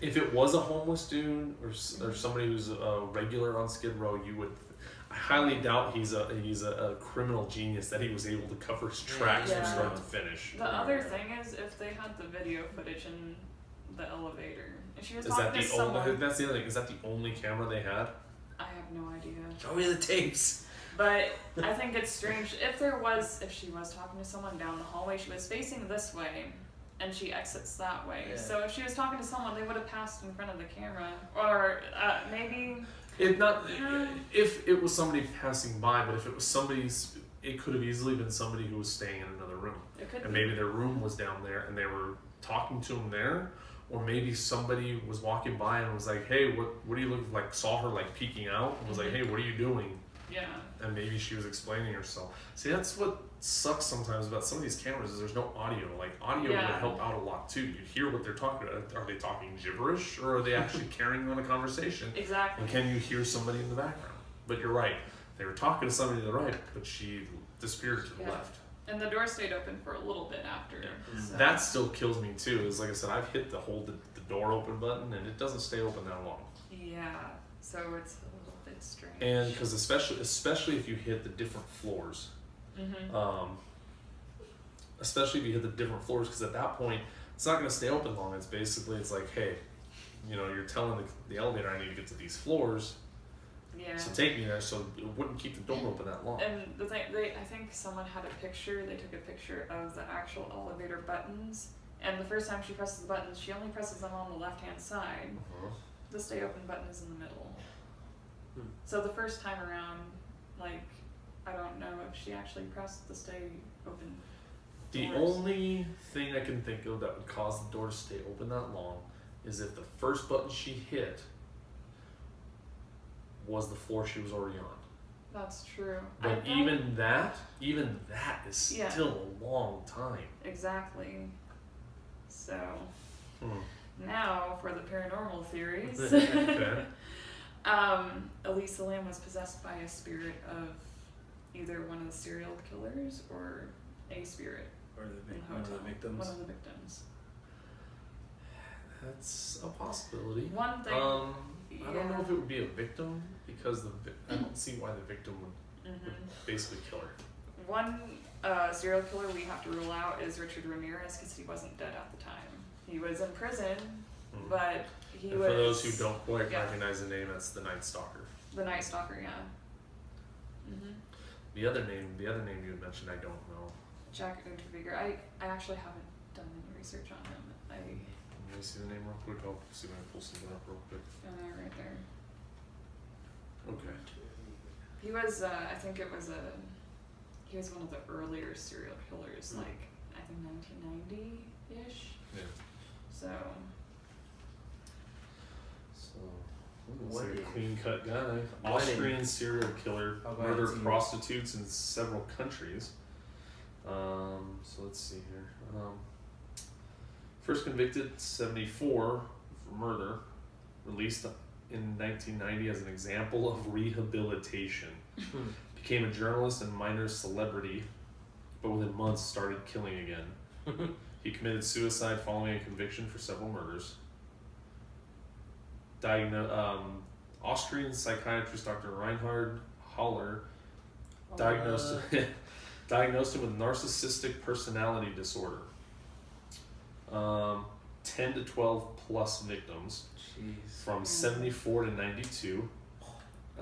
if it was a homeless dude or somebody who's a regular on Skid Row, you would. I highly doubt he's a criminal genius that he was able to cover his tracks from Yeah. start to finish. the other thing is, if they had the video footage in the elevator, if she was Is that talking the to someone, only? That's the other thing. Is that the only camera they had? I have no idea. Show me the tapes. But I think it's strange if she was talking to someone down the hallway, she was facing this way, and she exits that way. Yeah. So if she was talking to someone, they would have passed in front of the camera, or maybe. If it was somebody passing by, but if it was somebody's, it could have easily been somebody who was staying in another room, It could and be. maybe their room was down there, and they were talking to him there, or maybe somebody was walking by and was like, "Hey, what do you look like?" Saw her like peeking out and was like, "Hey, what are you doing?" Yeah. And maybe she was explaining herself. See, that's what sucks sometimes about some of these cameras is there's no audio. Like audio would Yeah. help out a lot too. You hear what they're talking about. Are they talking gibberish or are they actually carrying on a conversation? Exactly. And can you hear somebody in the background? But you're right. They were talking to somebody to the right, but she disappeared to the Yeah. left. And the door stayed open for a little bit after. Yeah. So. That still kills me too. Is like I said, I've hit the hold the door open button and it doesn't stay open that long. Yeah. So it's a little bit strange. And because especially if you hit the different floors, especially if you hit the different floors, because at that point it's not going to stay open long. It's basically it's like, hey, you're telling the elevator I need to get to these floors, Yeah. so take me there. So it wouldn't keep the door open that long. And the thing, I think someone had a picture. They took a picture of the actual elevator buttons, and the first time she presses the buttons, she only presses them on the left-hand side. Uh-huh. The stay open button is in the middle. Hmm. So the first time around, like, I don't know if she actually pressed the stay open. The doors. only thing I can think of that would cause the door to stay open that long is if the first button she hit was the floor she was already on. That's true. But even that is Yeah. still a long time. Exactly. So Hmm. now for the paranormal theories. Okay. Elisa Lam was possessed by a spirit of either one of the serial killers or a spirit Or in the the one of hotel. the victims. One of the victims. That's a possibility. One thing. I don't know if it would be a victim because I don't see why the victim would Mhm. basically kill her. One serial killer we have to rule out is Richard Ramirez because he wasn't dead at the time. He was in prison, Hmm. but he And was. for those who don't quite yeah. recognize the name, that's the Night Stalker. The Night Stalker, yeah. Mhm. The other name you had mentioned, I don't know. Jack Unterweger. I actually haven't done any research on him. Let me see the name real quick. I'll see if I can pull something up real quick. Right there. Okay. He was. I think it was a. He was one of the earlier serial killers, like I think 1990-ish. Yeah. So. So, What like a is- clean cut guy. What Austrian serial killer How about murdered you? prostitutes in several countries. So let's see here. First convicted 74 for murder, released in 1990 as an example of rehabilitation. Became a journalist and minor celebrity, but within months started killing again. He committed suicide following a conviction for several murders. Austrian psychiatrist Dr. Reinhard Haller diagnosed him with narcissistic personality disorder. 10 to 12 plus victims Jeez. from 74 to 92.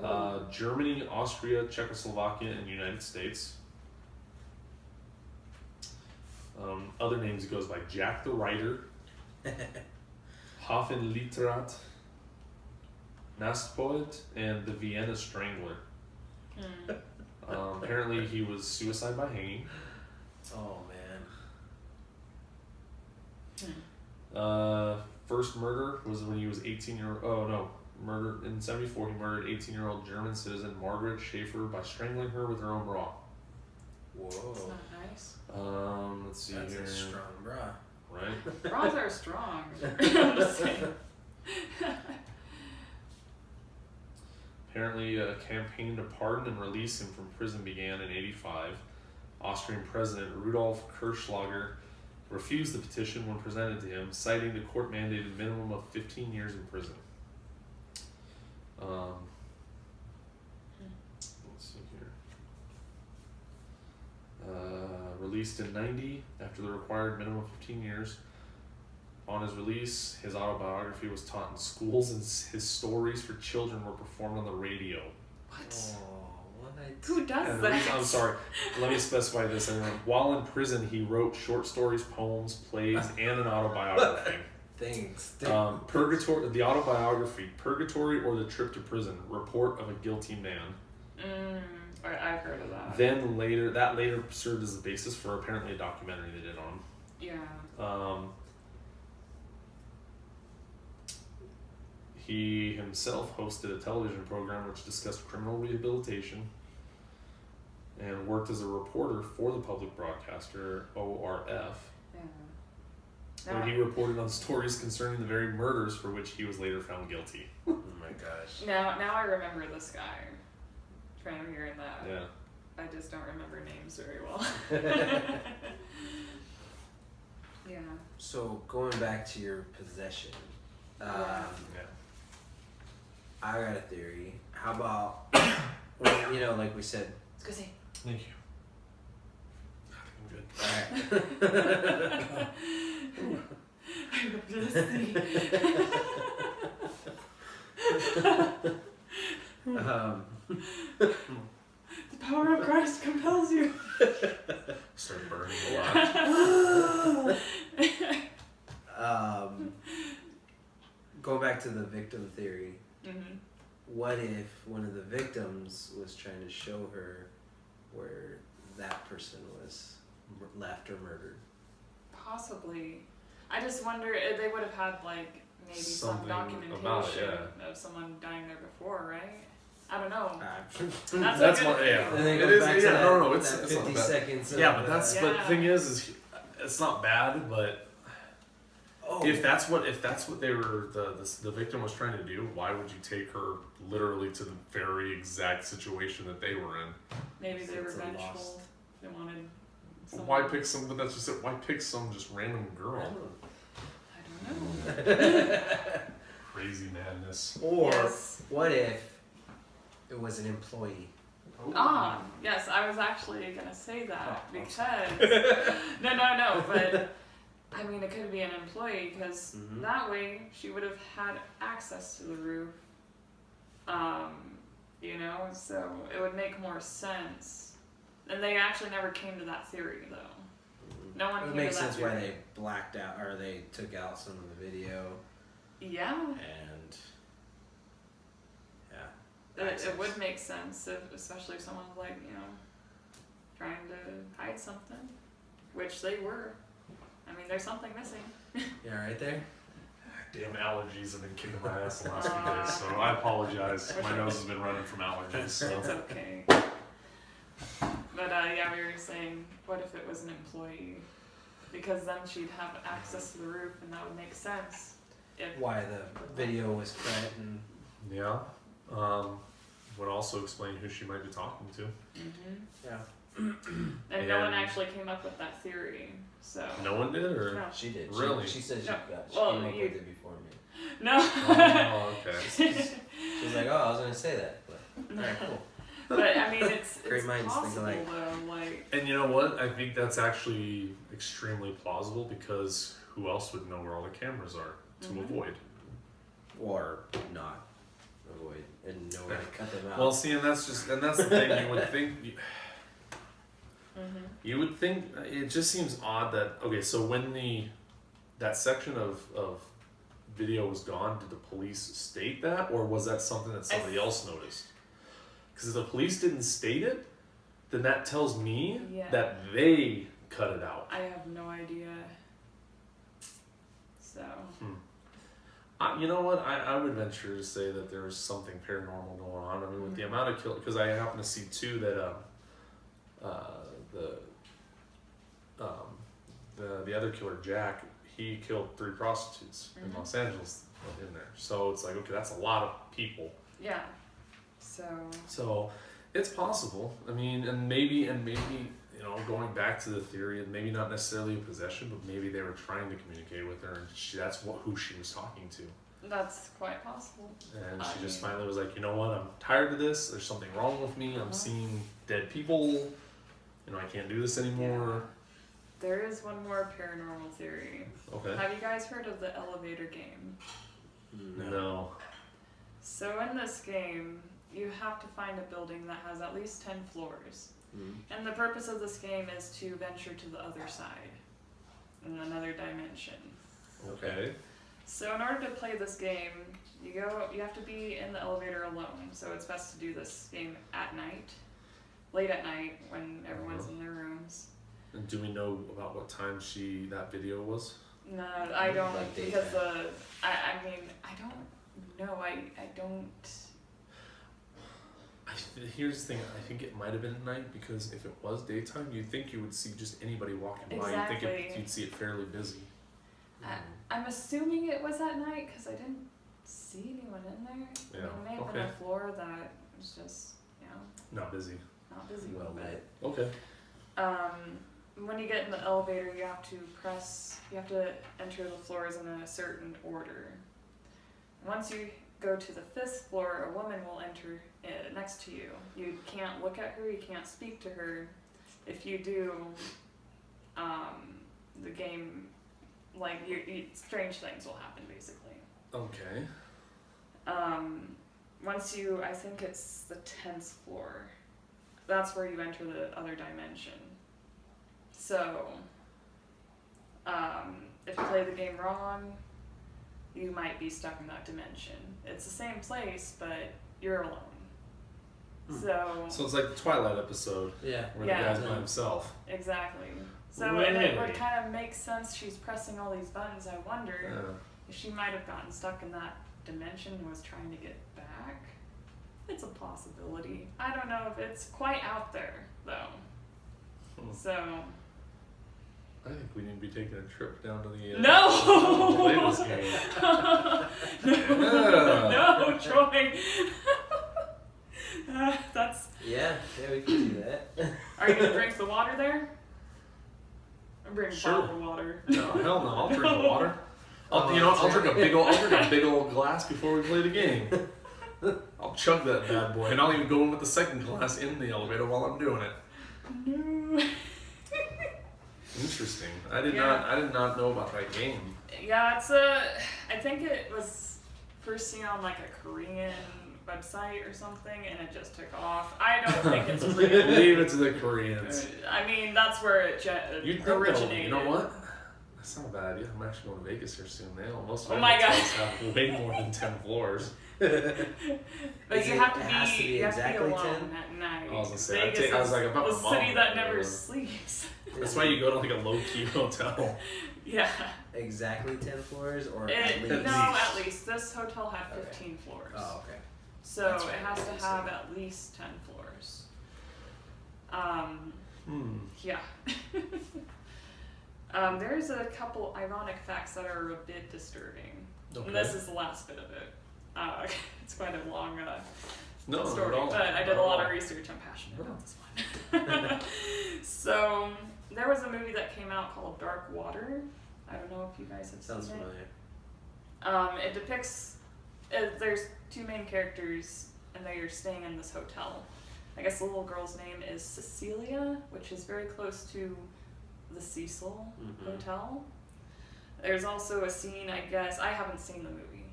Oh. Germany, Austria, Czechoslovakia, and United States. Other names, it goes by Jack the Writer, Hafenliterat, Nastpoet, and the Vienna Strangler. Apparently he was suicide by hanging. Oh man. First murder was when he was 18 year. Oh no, murdered in 1974. He murdered 18-year-old German citizen Margaret Schaefer by strangling her with her own bra. It's Whoa. not nice. Let's see That's here. a strong bra. Right. Bras are strong. I'm just saying. Apparently, a campaign to pardon and release him from prison began in '85. Austrian President Rudolf Kirchschlager refused the petition when presented to him, citing the court-mandated minimum of 15 years in prison. Let's see here. Released in '90 after the required minimum of 15 years. On his release, his autobiography was taught in schools, and his stories for children were performed on the radio. What? Oh, what? Who does And that? I'm sorry, let me specify this. While in prison, he wrote short stories, poems, plays, and an autobiography. Thanks. Purgatory, the autobiography, Purgatory or the Trip to Prison, Report of a Guilty Man. I've heard of that. Then that later served as the basis for apparently a documentary they did on. Yeah. He himself hosted a television program which discussed criminal rehabilitation and worked as a reporter for the public broadcaster ORF, Yeah. where he reported on stories concerning the very murders for which he was later found guilty. Oh my gosh. Now I remember this guy from hearing that. Yeah. I just don't remember names very well. Yeah. So going back to your possession, Yeah. I got a theory. How about, well, like we said. Let's go see. Thank you. I think I'm good. Alright. The power of Christ compels you. Start burning a lot. Going back to the victim theory, Mm-hmm. what if one of the victims was trying to show her where that person was left or murdered? Possibly. I just wonder if they would have had like maybe some Something documentation about it, of someone dying there before, right? I don't know. That's That's That's a more, good- yeah. And then It go is, back yeah, to that, no, it's, that it's 50 not bad. seconds. Yeah, but that's, but the Yeah. thing is it's not bad, but oh, if that's what they were, the victim was trying to do, why would you take her literally to the very exact situation that they were in? Maybe they were It's a vengeful. lost- They wanted someone. Why pick some? But that's just it. Why pick some just random girl? I don't know. Crazy madness. Or Yes. what if it was an employee? Yes, I was actually gonna say that Oh, because no, but I mean it could be an employee because Mhm. that way she would have had access to the roof. So it would make more sense. And they actually never came to that theory though. No one It came would make to that sense why theory. they blacked out or they took out some of the video Yeah, and yeah. it would make sense especially if someone's like trying to hide something, which they were. I mean, there's something missing. Yeah, right there. Damn allergies have been kicking my ass the last few days, so I apologize. My nose has been running from allergies. It's So. okay. But yeah, we were saying, what if it was an employee? Because then she'd have access to the roof, and that would make sense. If Why the video was cut and Yeah. Would also explain who she might be talking to. yeah, and no one actually came up with that theory, so No one did, or no, she did. Really? She said she No. got. She Well, came up you- with it before me. no. Oh, okay. She was like, "Oh, I was gonna say that." But alright, cool. But I mean, it's Great minds think possible alike. though. Like, And you know what? I think that's actually extremely plausible because who else would know where all the cameras are to Mhm. avoid? Or not avoid and know where to cut them out. Well, see, and that's the thing. You would think. mhm. You would think it just seems odd that so when that section of video was gone, did the police state that, or was that something that somebody else noticed? Because if the police didn't state it, then that tells me Yeah. that they cut it out. I have no idea. So You know what? I would venture to say that there was something paranormal going on. I mean, with the amount of kill, because I happen to see too that the other killer, Jack, he killed 3 prostitutes in Los Angeles in there. So it's like, okay, that's a lot of people. Yeah. So it's possible. I mean, and maybe you know, going back to the theory, and maybe not necessarily a possession, but maybe they were trying to communicate with her, and that's who she was talking to. That's quite possible. And she just finally was like, you know what, I'm tired of this. There's something wrong with me. I'm seeing dead people. You know, I can't do this anymore. There is one more paranormal theory. Okay. Have you guys heard of the elevator game? No. So in this game, you have to find a building that has at least 10 floors. And the purpose of this game is to venture to the other side, in another dimension. Okay. So in order to play this game, you have to be in the elevator alone. So it's best to do this game at night, late at night when everyone's in their rooms. And do we know about what time that video was? No, I don't, Like because daytime. I mean, I don't know, I don't. Here's the thing, I think it might have been at night, because if it was daytime, you'd think you would see just anybody walking by. You'd think Exactly. you'd see it fairly busy. I'm assuming it was at night because I didn't see anyone in there. Yeah, I mean, it may have been a floor that was just, Not busy. not busy. Well but lit. Okay. when you get in the elevator, you have to enter the floors in a certain order. Once you go to the 5th floor, a woman will enter next to you. You can't look at her, you can't speak to her. If you do, the game, like, strange things will happen, basically. Okay. Once I think it's the 10th floor, that's where you enter the other dimension. So, if you play the game wrong, you might be stuck in that dimension. It's the same place, but you're alone. So it's like the Twilight episode. Yeah. Where Yeah. the guy's by himself. exactly. So and Really? it would kind of make sense. She's pressing all these buttons. I wonder Yeah. if she might have gotten stuck in that dimension and was trying to get back. It's a possibility. I don't know if it's quite out there though. So I think we need to be taking a trip down to the No! play this game. no, Troy. That's. Yeah, we can do that. Are you gonna drink the water there? I'm bringing Sure. bottled water. No, hell no, I'll drink the water. I'll drink a big old glass before we play the game. I'll chug that bad boy, and I'll even go in with the second glass in the elevator while I'm doing it. No. Interesting. I did Yeah. not know about that game. Yeah, I think it was first seen on like a Korean website or something, and it just took off. I don't think it's real. Leave it to the Koreans. I mean, that's where it You'd think originated. You know what? That's not a bad idea. I'm actually going to Vegas here soon. Most of Oh my hotels have way more than 10 floors. But Is you it- have to it has to be you have exactly to be alone 10? at night. I was gonna say, Vegas I was is like, about the my city mom, that you never know. sleeps. That's why you go to like a low-key hotel. Yeah. Exactly 10 floors or It, at least? no, at least. This hotel had 15 floors. Oh, okay. So That's it right, has to yeah, have so- at least 10 floors. Yeah. There's a couple ironic facts that are a bit disturbing. Okay. And this is the last bit of it. It's quite a long No, not story, at all. but I did Not a lot at of all. research. I'm passionate about this one. So there was a movie that came out called Dark Water. I don't know if you guys have Sounds seen it. familiar. It depicts there's 2 main characters and they're staying in this hotel. I guess the little girl's name is Cecilia, which is very close to the Cecil Hotel. There's also a scene, I guess, I haven't seen the movie,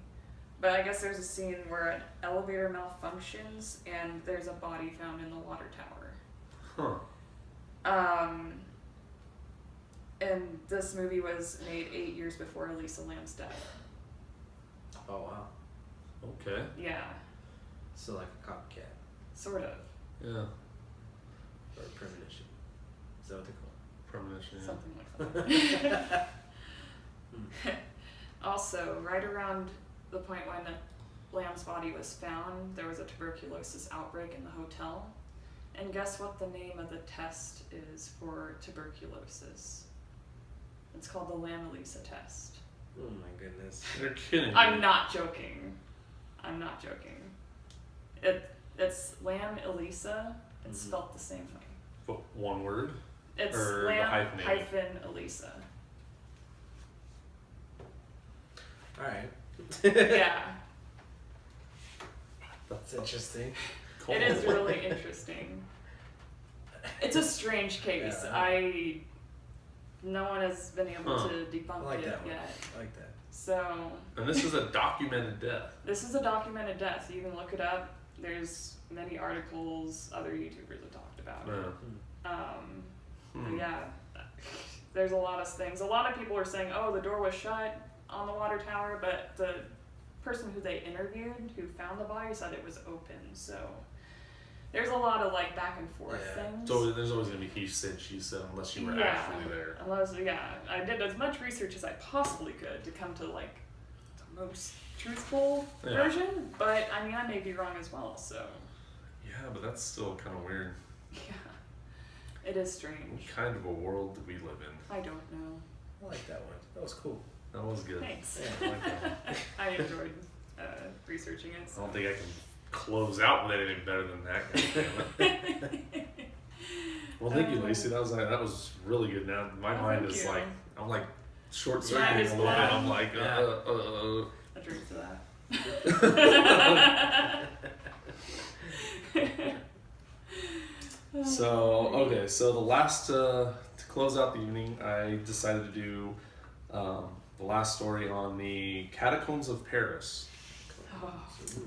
but I guess there's a scene where an elevator malfunctions and there's a body found in the water tower. Huh. And this movie was made 8 years before Elisa Lam's death. Oh, wow. Okay. Yeah, So like a copycat sort of. Yeah. or a premonition. Is that what they call Premonition. Yeah. Something like that. Also, right around the point when Lamb's body was found, there was a tuberculosis outbreak in the hotel. And guess what the name of the test is for tuberculosis? It's called the Lamb-Elisa test. Oh my goodness. They're kidding. I'm not joking. I'm not joking. It's Lamb-Elisa. It's Mhm. spelled the same way. But one word. It's Or the Lamb hyphenated. hyphen Elisa. Alright. Yeah, That's interesting. Cool. it is really interesting. It's a strange case. Yeah. No one has been able Huh. to debunk I like it that one. yet. I like that. So And this is a documented death. this is a documented death. You can look it up. There's many articles. Other YouTubers have talked about it. Yeah. But Hmm. yeah, there's a lot of things. A lot of people are saying, "Oh, the door was shut on the water tower," but the person who they interviewed, who found the body, said it was open. So there's a lot of like back and forth Yeah. things. So there's always gonna be he said, she said, unless you were Yeah. actually there. Unless, I did as much research as I possibly could to come to like the most truthful Yeah. version. But I mean, I may be wrong as well. So Yeah, but that's still kind of weird. yeah, it is What strange. kind of a world do we live in? I don't know. I like that one. That was cool. That was good. Thanks. Yeah, I like that one. I enjoyed researching it. I So. don't think I can close out with anything better than that. Goddammit. Well, thank you, Lacey. That was really good. Now my Oh, mind thank is you. like I'm like short Mine circuiting is a little bit. blank. I'm like Yeah. A drink to that. So okay, so the last to close out the evening, I decided to do the last story on the catacombs of Paris. Oh,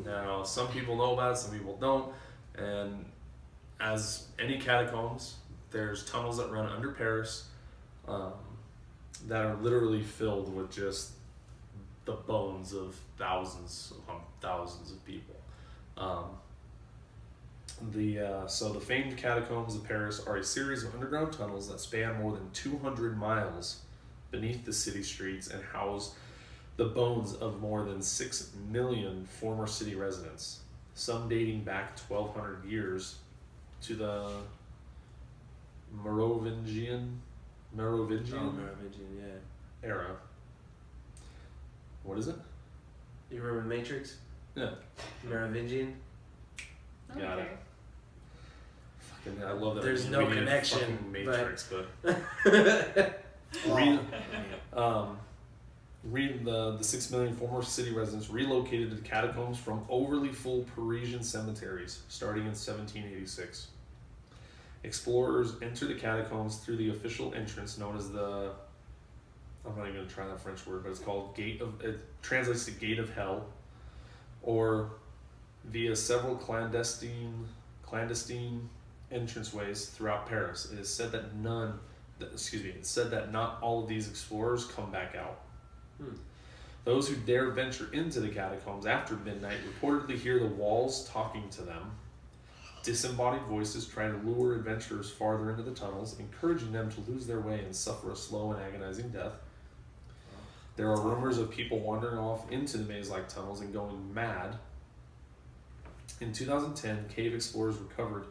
Now, some people know about it, some people don't, and as any catacombs, there's tunnels that run under Paris that are literally filled with just the bones of thousands upon thousands of people. So the famed catacombs of Paris are a series of underground tunnels that span more than 200 miles beneath the city streets and house the bones of more than 6 million former city residents, some dating back 1,200 years to the Merovingian Merovingian, yeah. era. What is it? You remember Matrix? Yeah. Merovingian? Got okay. it. Fucking, I love that. There's we no needed connection, fucking Matrix, but Oh, the 6 million former city residents relocated to the catacombs from overly full Parisian cemeteries starting in 1786. Explorers enter the catacombs through the official entrance known as the, I'm not even going to try that French word, but it's called it translates to Gate of Hell, or via several clandestine entranceways throughout Paris. It is said that not all of these explorers come back out. Those who dare venture into the catacombs after midnight reportedly hear the walls talking to them. Disembodied voices try to lure adventurers farther into the tunnels, encouraging them to lose their way and suffer a slow and agonizing death. There are rumors of people wandering off into the maze-like tunnels and going mad. In 2010, cave explorers recovered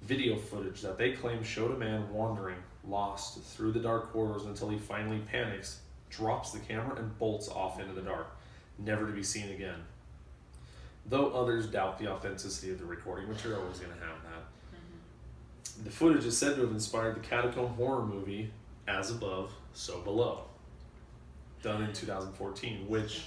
video footage that they claim showed a man wandering, lost through the dark corridors until he finally panics, drops the camera, and bolts off into the dark, never to be seen again. Though others doubt the authenticity of the recording, which you're always going to have that. The footage is said to have inspired the catacomb horror movie As Above, So Below, done in 2014, which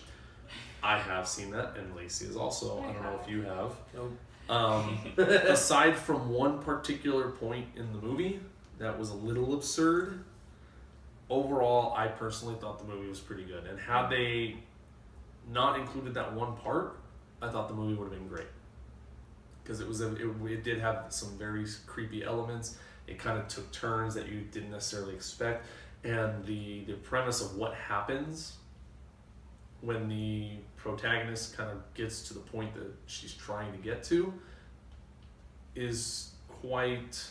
I have seen that, and Lacey is also. I don't know if you have. Nope. Aside from one particular point in the movie that was a little absurd, overall, I personally thought the movie was pretty good. And had they not included that one part, I thought the movie would have been great. Because it did have some very creepy elements. It kind of took turns that you didn't necessarily expect. And the premise of what happens when the protagonist kind of gets to the point that she's trying to get to is quite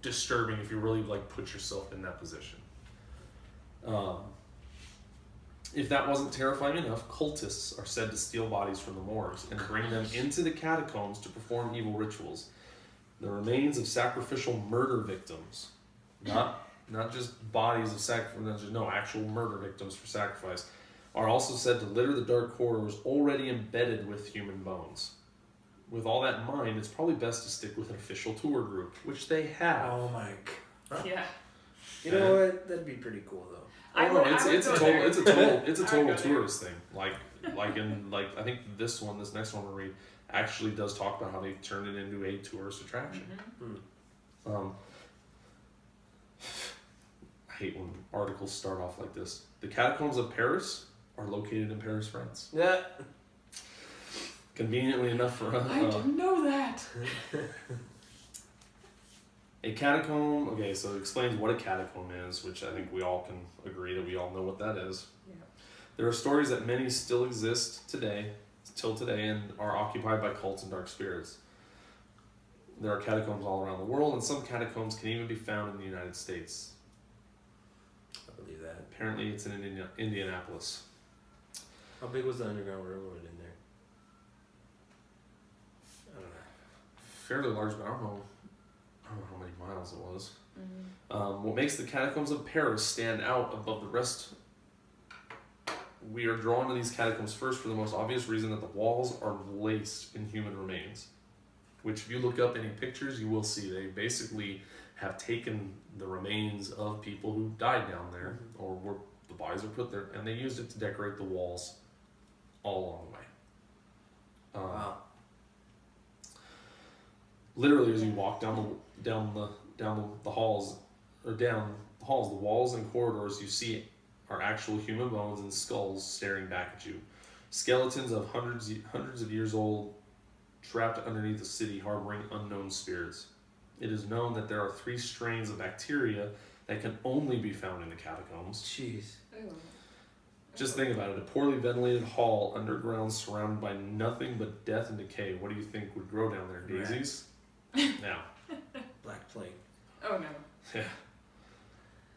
disturbing if you really like put yourself in that position. If that wasn't terrifying enough, cultists are said to steal bodies from the morgues and bring them into the catacombs to perform evil rituals. The remains of sacrificial murder victims, not just bodies of sacrifice, no, actual murder victims for sacrifice, are also said to litter the dark corridors already embedded with human bones. With all that in mind, it's probably best to stick with an official tour group, which they have. Oh my god. Yeah. You know what? That'd be pretty cool though. It's a total go there. tourist thing. Like I think this next one we'll read actually does talk about how they've turned it into a tourist attraction. Mm-hmm. I hate when articles start off like this. The catacombs of Paris are located in Paris, France. Yeah. Conveniently enough for us. I didn't know that. A catacomb, okay, so it explains what a catacomb is, which I think we all can agree that we all know what that is. Yeah. There are stories that many still exist today, and are occupied by cults and dark spirits. There are catacombs all around the world, and some catacombs can even be found in the United States. I believe that. Apparently it's in Indianapolis. How big was the Underground Railroad in there? I don't know. Fairly large, but I don't know how many miles it was. Mm-hmm. What makes the catacombs of Paris stand out above the rest? We are drawn to these catacombs first for the most obvious reason that the walls are laced in human remains. Which, if you look up any pictures, you will see they basically have taken the remains of people who died down there, or were the bodies were put there, and they used it to decorate the walls all along the way. Wow. Literally, as you walk down the halls, the walls and corridors you see are actual human bones and skulls staring back at you. Skeletons of hundreds of years old, trapped underneath the city, harboring unknown spirits. It is known that there are 3 strains of bacteria that can only be found in the catacombs. Jeez. Ooh. Just think about it: a poorly ventilated hall underground, surrounded by nothing but death and decay. What do you think would grow down there? Daisies? Now. Black Plague. Oh no. Yeah.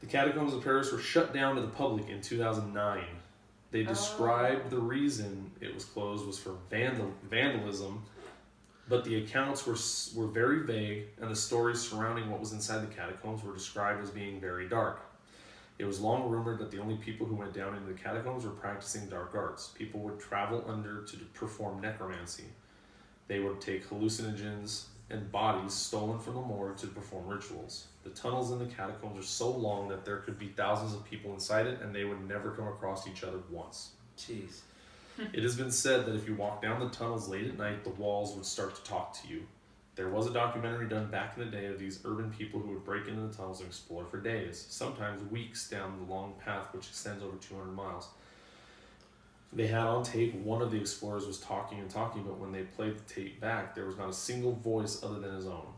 The catacombs of Paris were shut down to the public in 2009. They described the reason it was closed was for vandalism, but the accounts were very vague, and the stories surrounding what was inside the catacombs were described as being very dark. It was long rumored that the only people who went down into the catacombs were practicing dark arts. People would travel under to perform necromancy. They would take hallucinogens and bodies stolen from the morgue to perform rituals. The tunnels in the catacombs are so long that there could be thousands of people inside it, and they would never come across each other once. Jeez. It has been said that if you walk down the tunnels late at night, the walls would start to talk to you. There was a documentary done back in the day of these urban people who would break into the tunnels and explore for days, sometimes weeks down the long path which extends over 200 miles. They had on tape one of the explorers was talking, but when they played the tape back, there was not a single voice other than his own.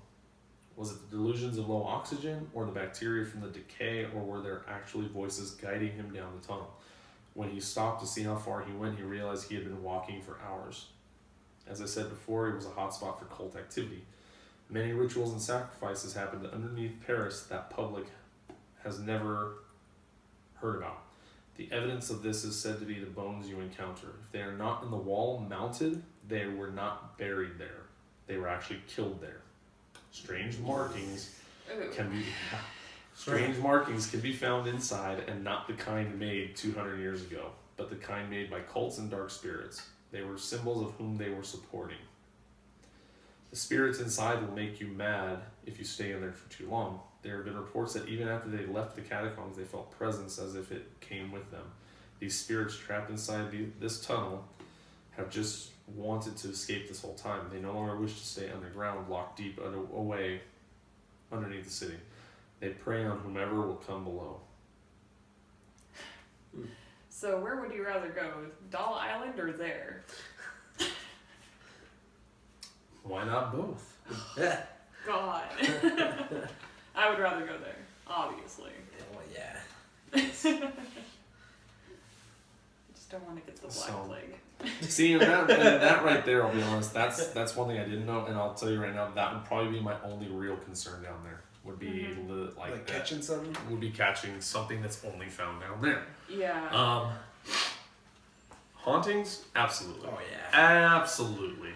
Was it the delusions of low oxygen, or the bacteria from the decay, or were there actually voices guiding him down the tunnel? When he stopped to see how far he went, he realized he had been walking for hours. As I said before, it was a hotspot for cult activity. Many rituals and sacrifices happened underneath Paris that public has never heard about. The evidence of this is said to be the bones you encounter. If they are not in the wall mounted, they were not buried there. They were actually killed there. Strange markings Ooh. can be found inside, and not the kind made 200 years ago, but the kind made by cults and dark spirits. They were symbols of whom they were supporting. The spirits inside will make you mad if you stay in there for too long. There have been reports that even after they left the catacombs, they felt presence as if it came with them. These spirits trapped inside this tunnel have just wanted to escape this whole time. They no longer wish to stay underground, locked deep away underneath the city. They prey on whomever will come below. So where would you rather go, Doll Island or there? Why not both? Yeah. God. I would rather go there, obviously. Oh yeah. I just don't want to get the Black So- Plague. See, and that right there, I'll be honest, that's one thing I didn't know, and I'll tell you right now, that would probably be my only real concern down there. Would be Like that. catching something? Would be catching something that's only found down there. Yeah. Hauntings, absolutely. Oh yeah. Absolutely.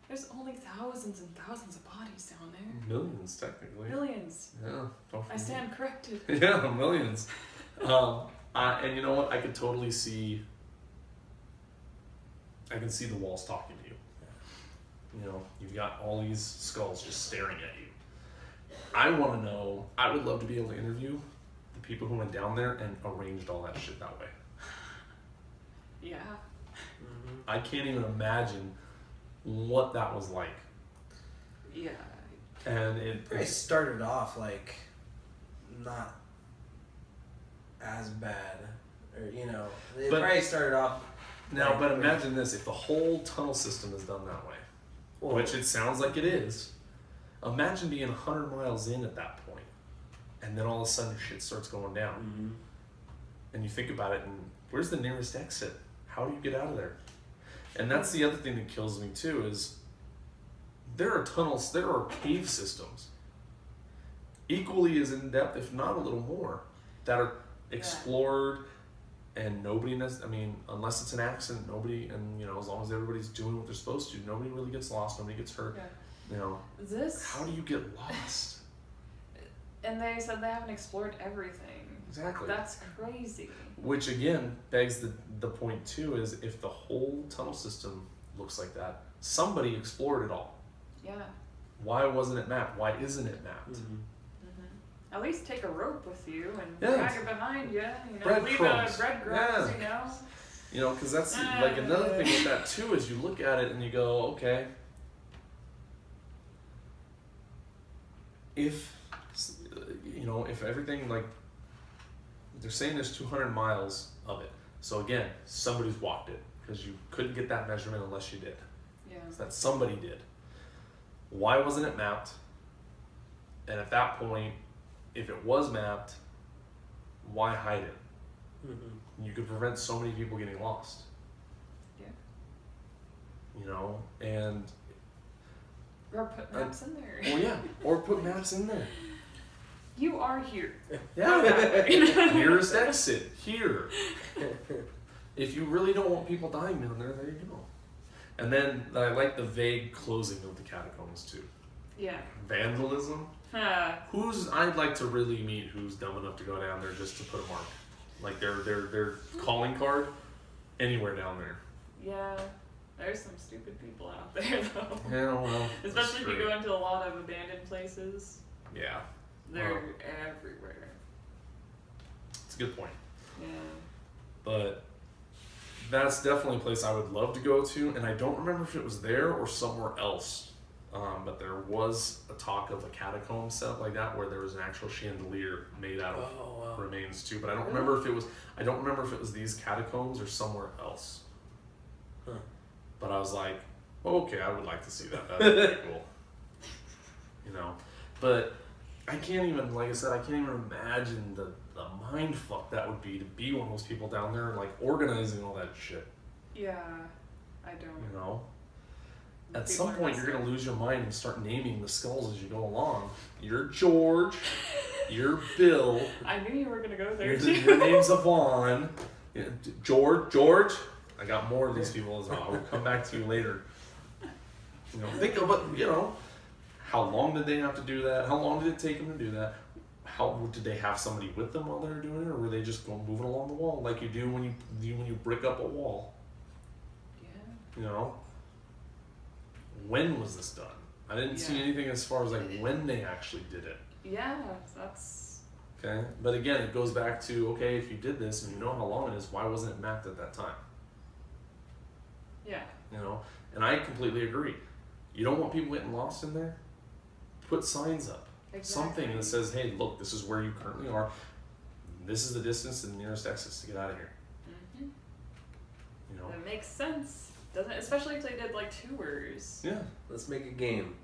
There's only thousands and thousands of bodies down there. Millions, technically. Millions. Yeah. Don't I stand corrected. Yeah, millions. And you know what? I could totally see. I can see the walls talking to you. You know, you've got all these skulls just staring at you. I want to know. I would love to be able to interview the people who went down there and arranged all that shit that way. Yeah. Mm-hmm. I can't even imagine what that was like. Yeah. And it Probably started off like not as bad, or you know, it But- probably started off. now, but imagine this: if the whole tunnel system is done that way, Well, which it sounds like it is. Imagine being 100 miles in at that point, and then all of a sudden shit starts going down. mhm. And you think about it, and where's the nearest exit? How do you get out of there? And that's the other thing that kills me too is there are tunnels, there are cave systems equally as in depth, if not a little more, that are explored and nobody I mean, unless it's an accident, nobody, and you know, as long as everybody's doing what they're supposed to, nobody really gets lost, nobody gets hurt. Yeah. You know, This. how do you get lost? And they said they haven't explored everything. Exactly. That's crazy. Which again begs the point too is if the whole tunnel system looks like that, somebody explored it all. Yeah. Why wasn't it mapped? Why isn't it mapped? Mhm. At least take a rope with you and Yeah. drag it behind you. You know, Breadcrumbs. leave a breadcrumbs. Yeah. You know. You know, because that's like another thing with that too is you look at it and you go, okay, if you know, if everything like they're saying there's 200 miles of it, so again, somebody's walked it because you couldn't get that measurement unless you did. Yeah. So that somebody did. Why wasn't it mapped? And at that point, if it was mapped, why hide it? Mhm. You could prevent so many people getting lost. Yeah. You know, and Or put maps in there. oh yeah, or put maps in there. You are here. Yeah, nearest exit here. If you really don't want people dying down there, there you go. And then I like the vague closing of the catacombs too. Yeah. Vandalism. Huh. I'd like to really meet who's dumb enough to go down there just to put a mark, like their calling card, anywhere down there. Yeah. There's some stupid people out there though. Yeah, well, Especially if you go into a lot of abandoned places. Yeah, They're everywhere. it's a good point. Yeah. But that's definitely a place I would love to go to, and I don't remember if it was there or somewhere else. But there was a talk of a catacomb set up like that where there was an actual chandelier made out of Oh wow. remains too. But I don't remember if it was. I don't remember if it was these catacombs or somewhere else. Huh. But I was like, okay, I would like to see that. That'd be pretty cool. You know, but I can't even, like I said, I can't even imagine the mind fuck that would be to be one of those people down there and like organizing all that shit. Yeah. I don't. You know, at People some are point messed you're up. gonna lose your mind and start naming the skulls as you go along. You're George. You're Bill. I knew you were gonna go there Your, too. your name's Yvonne. Yeah, George. I got more of these people as well. I'll come back to you later. You know, think about, you know, how long did they have to do that? How long did it take them to do that? How did they have somebody with them while they were doing it, or were they just going moving along the wall like you do when you brick up a wall? Yeah. You know, when was this done? I didn't see Yeah. anything as far as like when they actually did it. Yeah. That's. Okay, but again, it goes back to okay, if you did this and you know how long it is, why wasn't it mapped at that time? Yeah. You know, and I completely agree. You don't want people getting lost in there? Put signs up. Something that says, hey, look, this is where you currently are. This is the distance to the nearest exits to get out of here. Mm-hmm. You know? That makes sense, doesn't it? Especially if they did like tours. Yeah. Let's make a game.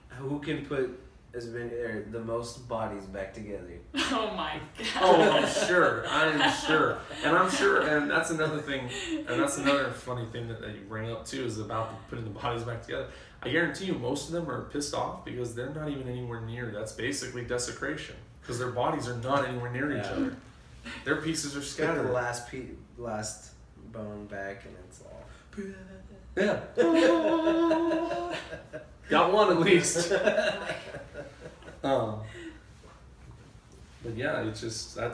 Who can put as many or the most bodies back together? Oh my god. Oh, I'm sure. I'm sure. And I'm sure, and that's another thing, and that's another funny thing that you bring up too, is about putting the bodies back together. I guarantee you most of them are pissed off because they're not even anywhere near. That's basically desecration because their bodies are not anywhere near each Yeah. other. Their pieces are Get the scattered. last bone back, and it's all. Yeah. Got one at least. But yeah, it's just I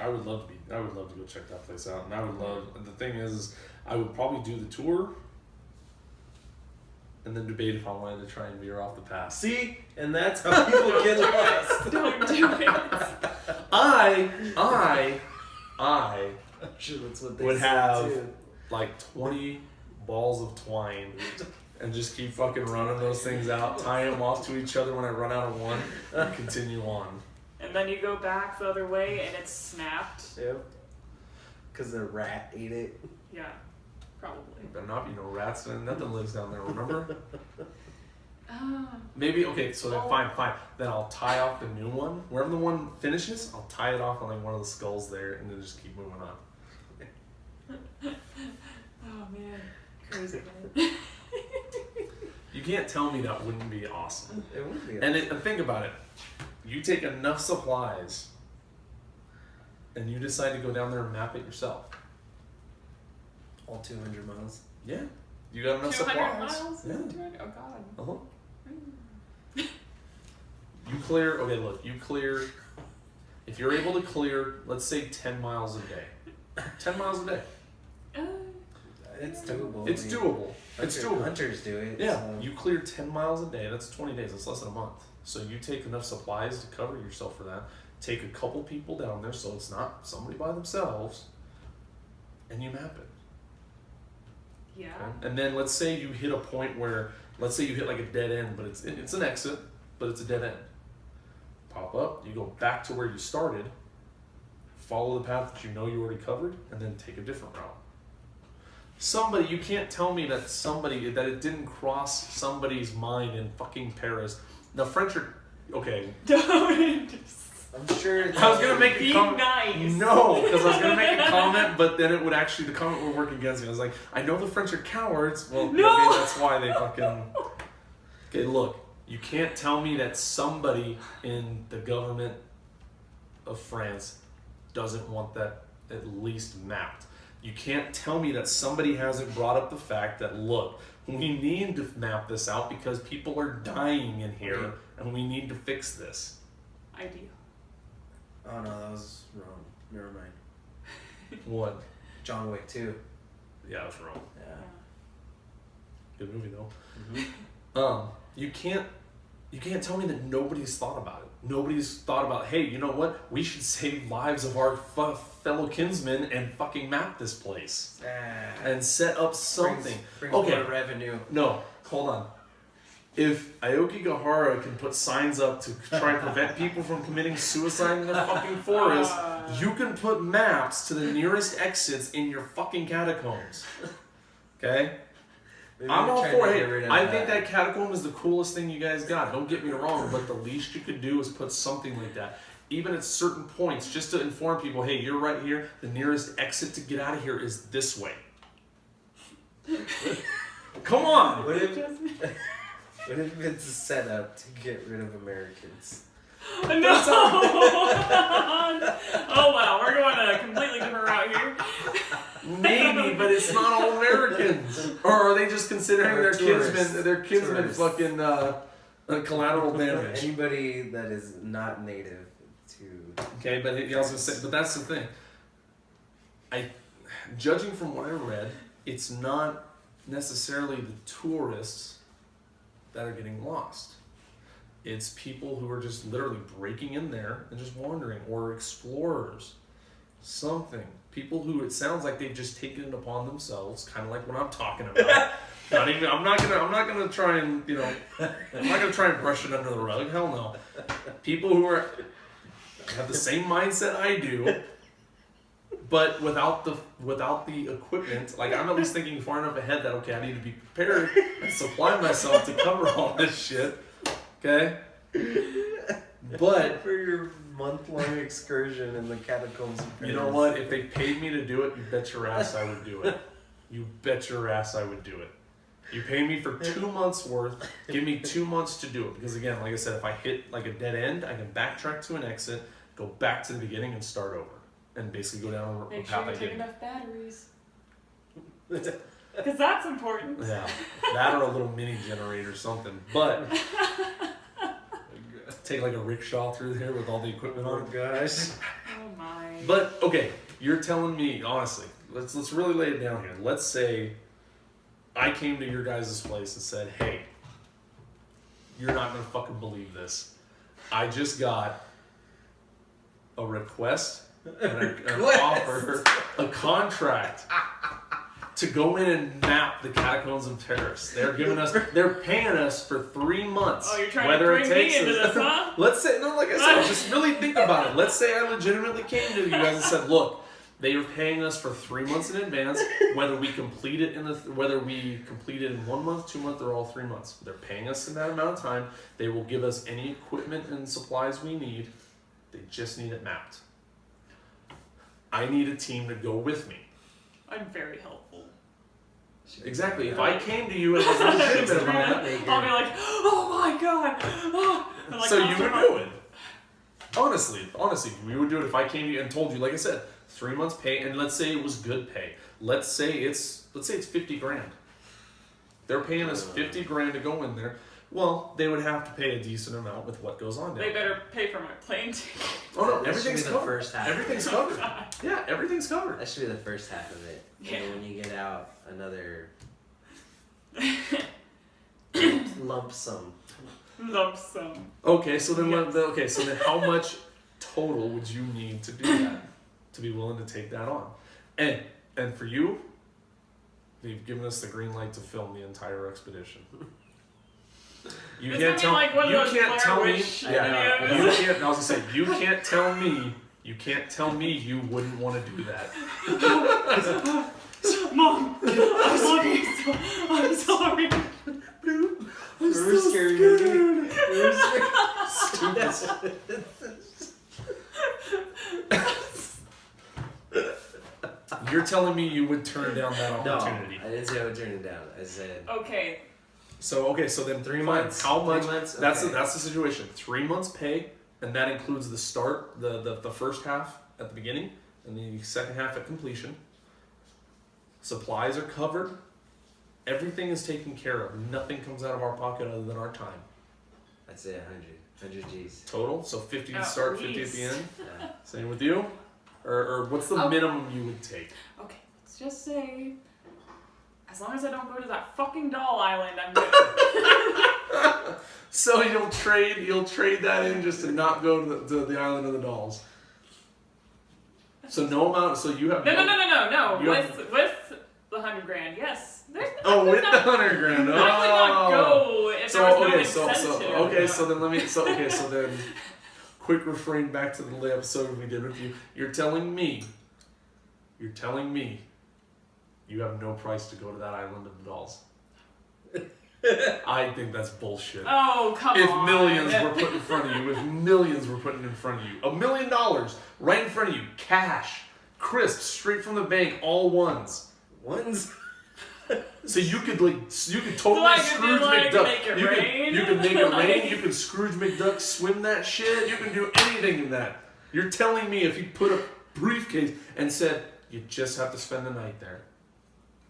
would love to go check that place out, and I would love. The thing is I would probably do the tour, and then debate if I wanted to try and veer off the path. See, and that's how people get lost. Don't do it. I I'm sure that's what they would say have too. like 20 balls of twine and just keep fucking running those things out, tie them off to each other when I run out of one, and continue on. And then you go back the other way and it's snapped. Yep. Because the rat ate it. Yeah, probably. Better not be no rats, and nothing lives down there, remember? Ah. Maybe, okay, so then fine. Then I'll tie off the new one. Wherever the one finishes, I'll tie it off on like one of the skulls there, and then just keep moving on. Oh man, crazy man. You can't tell me that wouldn't be awesome. It would be. And think about it. You take enough supplies, and you decide to go down there and map it yourself. all 200 miles. Yeah. You got enough 200 supplies. miles? Yeah. 200? Oh god. Uh-huh. You clear, okay, look, you clear, if you're able to clear, let's say 10 miles a day. 10 miles a day. It's doable. It's doable. It's doable. Hunters do it. Yeah, so. you clear 10 miles a day, that's 20 days, that's less than a month. So you take enough supplies to cover yourself for that, take a couple people down there so it's not somebody by themselves, and you map it. Yeah. Okay? And then let's say you hit a point where, let's say you hit like a dead end, but it's an exit, but it's a dead end. Pop up, you go back to where you started, follow the path that you know you already covered, and then take a different route. Somebody, you can't tell me that that it didn't cross somebody's mind in fucking Paris. The French are, okay. I'm sure it's. I was gonna make a Be comment. nice. No, because I was gonna make a comment, but then it would actually, the comment would work against me. I was like, I know the French are cowards. Well, No. okay, that's why they fucking. Okay, look, you can't tell me that somebody in the government of France doesn't want that at least mapped. You can't tell me that somebody hasn't brought up the fact that, look, we need to map this out because people are dying in here and we need to fix this. Idea. Oh no, that was wrong. Never mind. What? John Wick 2. Yeah, that's wrong. Yeah. Good movie though. Mm-hmm. You can't tell me that nobody's thought about it. Nobody's thought about, hey, you know what? We should save lives of our fellow kinsmen and fucking map this place and set up something. Brings Okay. more revenue. No, hold on. If Aokigahara can put signs up to try and prevent people from committing suicide in the fucking forest, you can put maps to the nearest exits in your fucking catacombs. Okay? Maybe I'm we're all trying for to get it. rid of I think that catacomb is the coolest thing you guys got. Don't get me wrong, but the least you could do is put something like that. Even at certain points, just to inform people, hey, you're right here. The nearest exit to get out of here is this way. Come on! What if it's a setup to get rid of Americans? No! Oh wow, we're going a completely different route here. Maybe, but it's not all Americans. Or are they just considering Or tourists. their kinsmen Tourists. fucking collateral damage? Anybody that is not native to. Okay, but he also said, but that's the thing. Judging from what I read, it's not necessarily the tourists that are getting lost. It's people who are just literally breaking in there and just wandering, or explorers, something. People who it sounds like they've just taken it upon themselves, kind of like what I'm talking about. I'm not gonna try and I'm not gonna try and brush it under the rug. Hell no. People who have the same mindset I do, but without the equipment. Like, I'm at least thinking far enough ahead that, okay, I need to be prepared and supply myself to cover all this shit. Okay? But For your month-long excursion in the catacombs of Paris. you know what? If they paid me to do it, you bet your ass I would do it. You bet your ass I would do it. You pay me for 2 months worth, give me 2 months to do it. Because again, like I said, if I hit like a dead end, I can backtrack to an exit, go back to the beginning and start over. and basically go down a Make path sure I you take didn't. enough batteries. Because that's important. Yeah, that or a little mini generator or something. But take like a rickshaw through there with all the equipment Oh on it. gosh. Oh my. But okay, you're telling me honestly. Let's really lay it down here. Let's say I came to your guys' place and said, "Hey, you're not gonna fucking believe this. I just got a request and an offer, a contract to go in and map the catacombs of Paris. They're paying us for 3 months. Oh, you're trying whether to bring it takes me into us, this, huh? Let's say, no, like I said, just really think about it. Let's say I legitimately came to you guys and said, look, they are paying us for 3 months in advance, whether we complete it in 1 month, 2 months, or all 3 months. They're paying us in that amount of time. They will give us any equipment and supplies we need. They just need it mapped. I need a team to go with me. I'm very helpful. Exactly. If I came to you and was legitimate about it, I'll be like, oh my god. Oh. And like, so you after would my- do it. Honestly, we would do it if I came to you and told you, like I said, 3 months pay, and let's say it was good pay. Let's say it's 50 grand. They're paying us 50 grand to go in there. Well, they would have to pay a decent amount with what goes on down They there. better pay for my plane ticket. Oh no, That should everything's be the covered. first half. Everything's covered. Yeah, everything's covered. That should be the first half of it. Yeah. And when you get out, another lump sum. Lump sum. Okay, so then Yes. how much total would you need to do that to be willing to take that on? And for you, they've given us the green light to film the entire expedition. You Doesn't can't it tell mean like one of you those can't Blair tell me Witch yeah, videos? you can't I was gonna say you can't tell me you wouldn't want to do that. Mom, I love you so. I'm sorry. I'm so scared. You're telling me you would turn down that No, opportunity. I didn't say I would turn it down. I said Okay. So then 3 fine, months. How much? 3 months? That's Okay. that's the situation. 3 months pay, and that includes the start, the first half at the beginning, and the second half at completion. Supplies are covered. Everything is taken care of. Nothing comes out of our pocket other than our time. I'd say 100 G's. Total, so 50 to At start, 50 at least. the end. Yeah. Same with you, or what's the Oh. minimum you would take? Okay, let's just say, as long as I don't go to that fucking doll island, I'm good. So you'll trade that in just to not go to the island of the dolls. So no amount. So you have No. You With have- with the $100,000, yes. There's Oh, with not, the 100 grand. Oh. I would not go if there was no incentive. So then quick refrain back to the episode we did with you. You're telling me you have no price to go to that island of the dolls. I think that's bullshit. Oh, come If on. millions were put in front of you, $1 million right in front of you, cash, crisp, straight from the bank, all ones. Ones? So you could totally I could Scrooge do, like, McDuck. make it you rain? could make it Like- rain. You could Scrooge McDuck swim that shit. You can do anything in that. You're telling me if you put a briefcase and said you just have to spend the night there.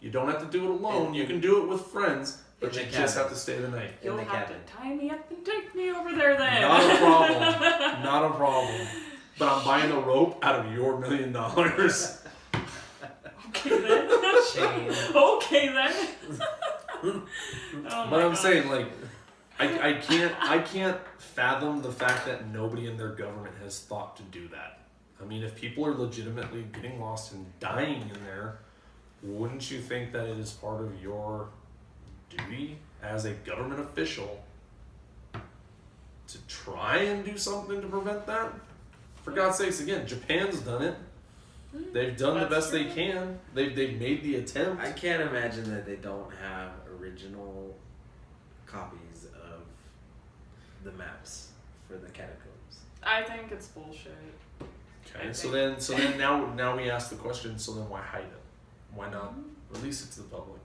You don't have to do it alone. You can do it with friends, but In the you just cabin. have to stay the night. You'll in the have cabin. to tie me up and take me over there then. Not a problem. Not a problem. But I'm buying a rope out of your $1 million. Okay then. Chain. Okay then. Oh But my I'm God. saying, like, I can't fathom the fact that nobody in their government has thought to do that. I mean, if people are legitimately getting lost and dying in there, wouldn't you think that it is part of your duty as a government official to try and do something to prevent that? For God's sakes, again, Japan's done it. They've done the That's best they true. can. They've made the attempt. I can't imagine that they don't have original copies of the maps for the catacombs. I think it's bullshit. Okay, I so think- then now we ask the question, so then why hide it? Why not release it to the public?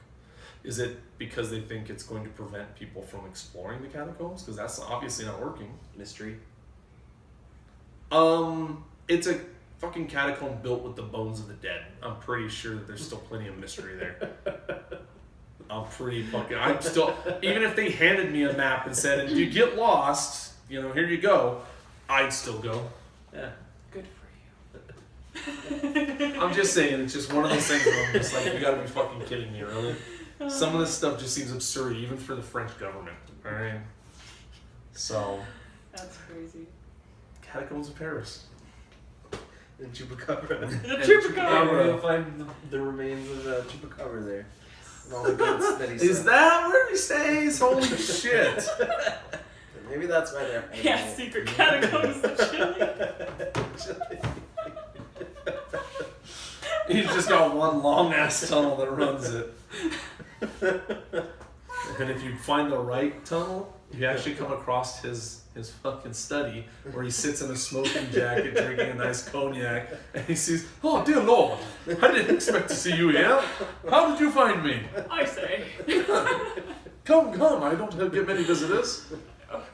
Is it because they think it's going to prevent people from exploring the catacombs? Because that's obviously not working. Mystery. It's a fucking catacomb built with the bones of the dead. I'm pretty sure that there's still plenty of mystery there. I'm still, even if they handed me a map and said, if you get lost, you know, here you go, I'd still go. Yeah. Good for I'm just saying, it's just one of those things where I'm just like, you gotta be fucking kidding me, really? you. Some of this stuff just seems absurd, even for the French government, alright? So, That's crazy. Catacombs of Paris. And Chupacabra. The And Chupacabra. You'll find the remains of Chupacabra there. And all the goods that he Is that where he stays? Holy shit. Maybe that's why they're Yeah, secret catacombs of Chile. He's just got one long ass tunnel that runs it. And if you find the right tunnel, you actually come across his fucking study where he sits in a smoking jacket drinking a nice cognac and he sees, oh dear lord, I didn't expect to see you here. How did you find me? I say. Come, I don't get many visitors. Okay.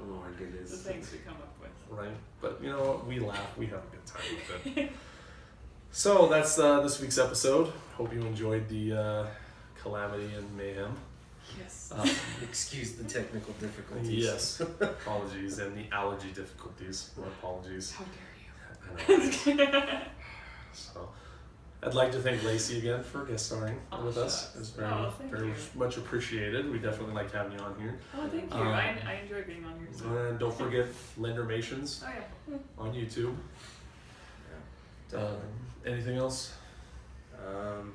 Oh my The goodness. things we come up with. Right, but you know what, we laugh, we have a good time with it. So that's this week's episode. Hope you enjoyed the calamity and mayhem. Yes. Excuse the technical difficulties. Yes, apologies, and the allergy difficulties. My apologies. How dare I know. So, I'd like to thank Lacey again for guest starring Oh, with us. shucks. It's Oh, thank very you. much appreciated. We definitely liked having you on here. Oh, thank you. I enjoy being on here. So. And don't forget Lendermations Oh, yeah. on YouTube. Definitely. Anything else? No.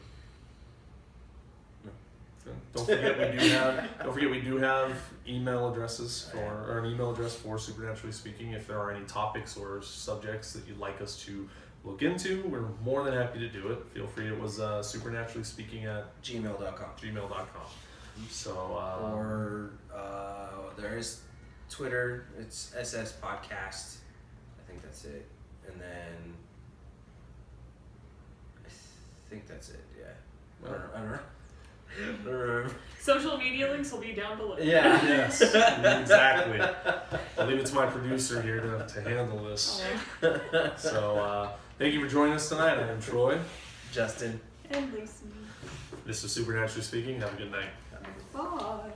Don't forget we do have email addresses or an email address for Supernaturally Speaking. If there are any topics or subjects that you'd like us to look into, we're more than happy to do it. Feel free. It was supernaturallyspeaking at Gmail.com. gmail.com. So Or there's Twitter. It's SS Podcast. I think that's it. And then I think that's it. Yeah. I don't know. Social media links will be down below. Yeah. yes, exactly. I'll leave it to my producer here to handle this. Oh, So thank you for joining us tonight. I am Troy. Justin. and Lucy. This is Supernaturally Speaking. Have a good night. Bye.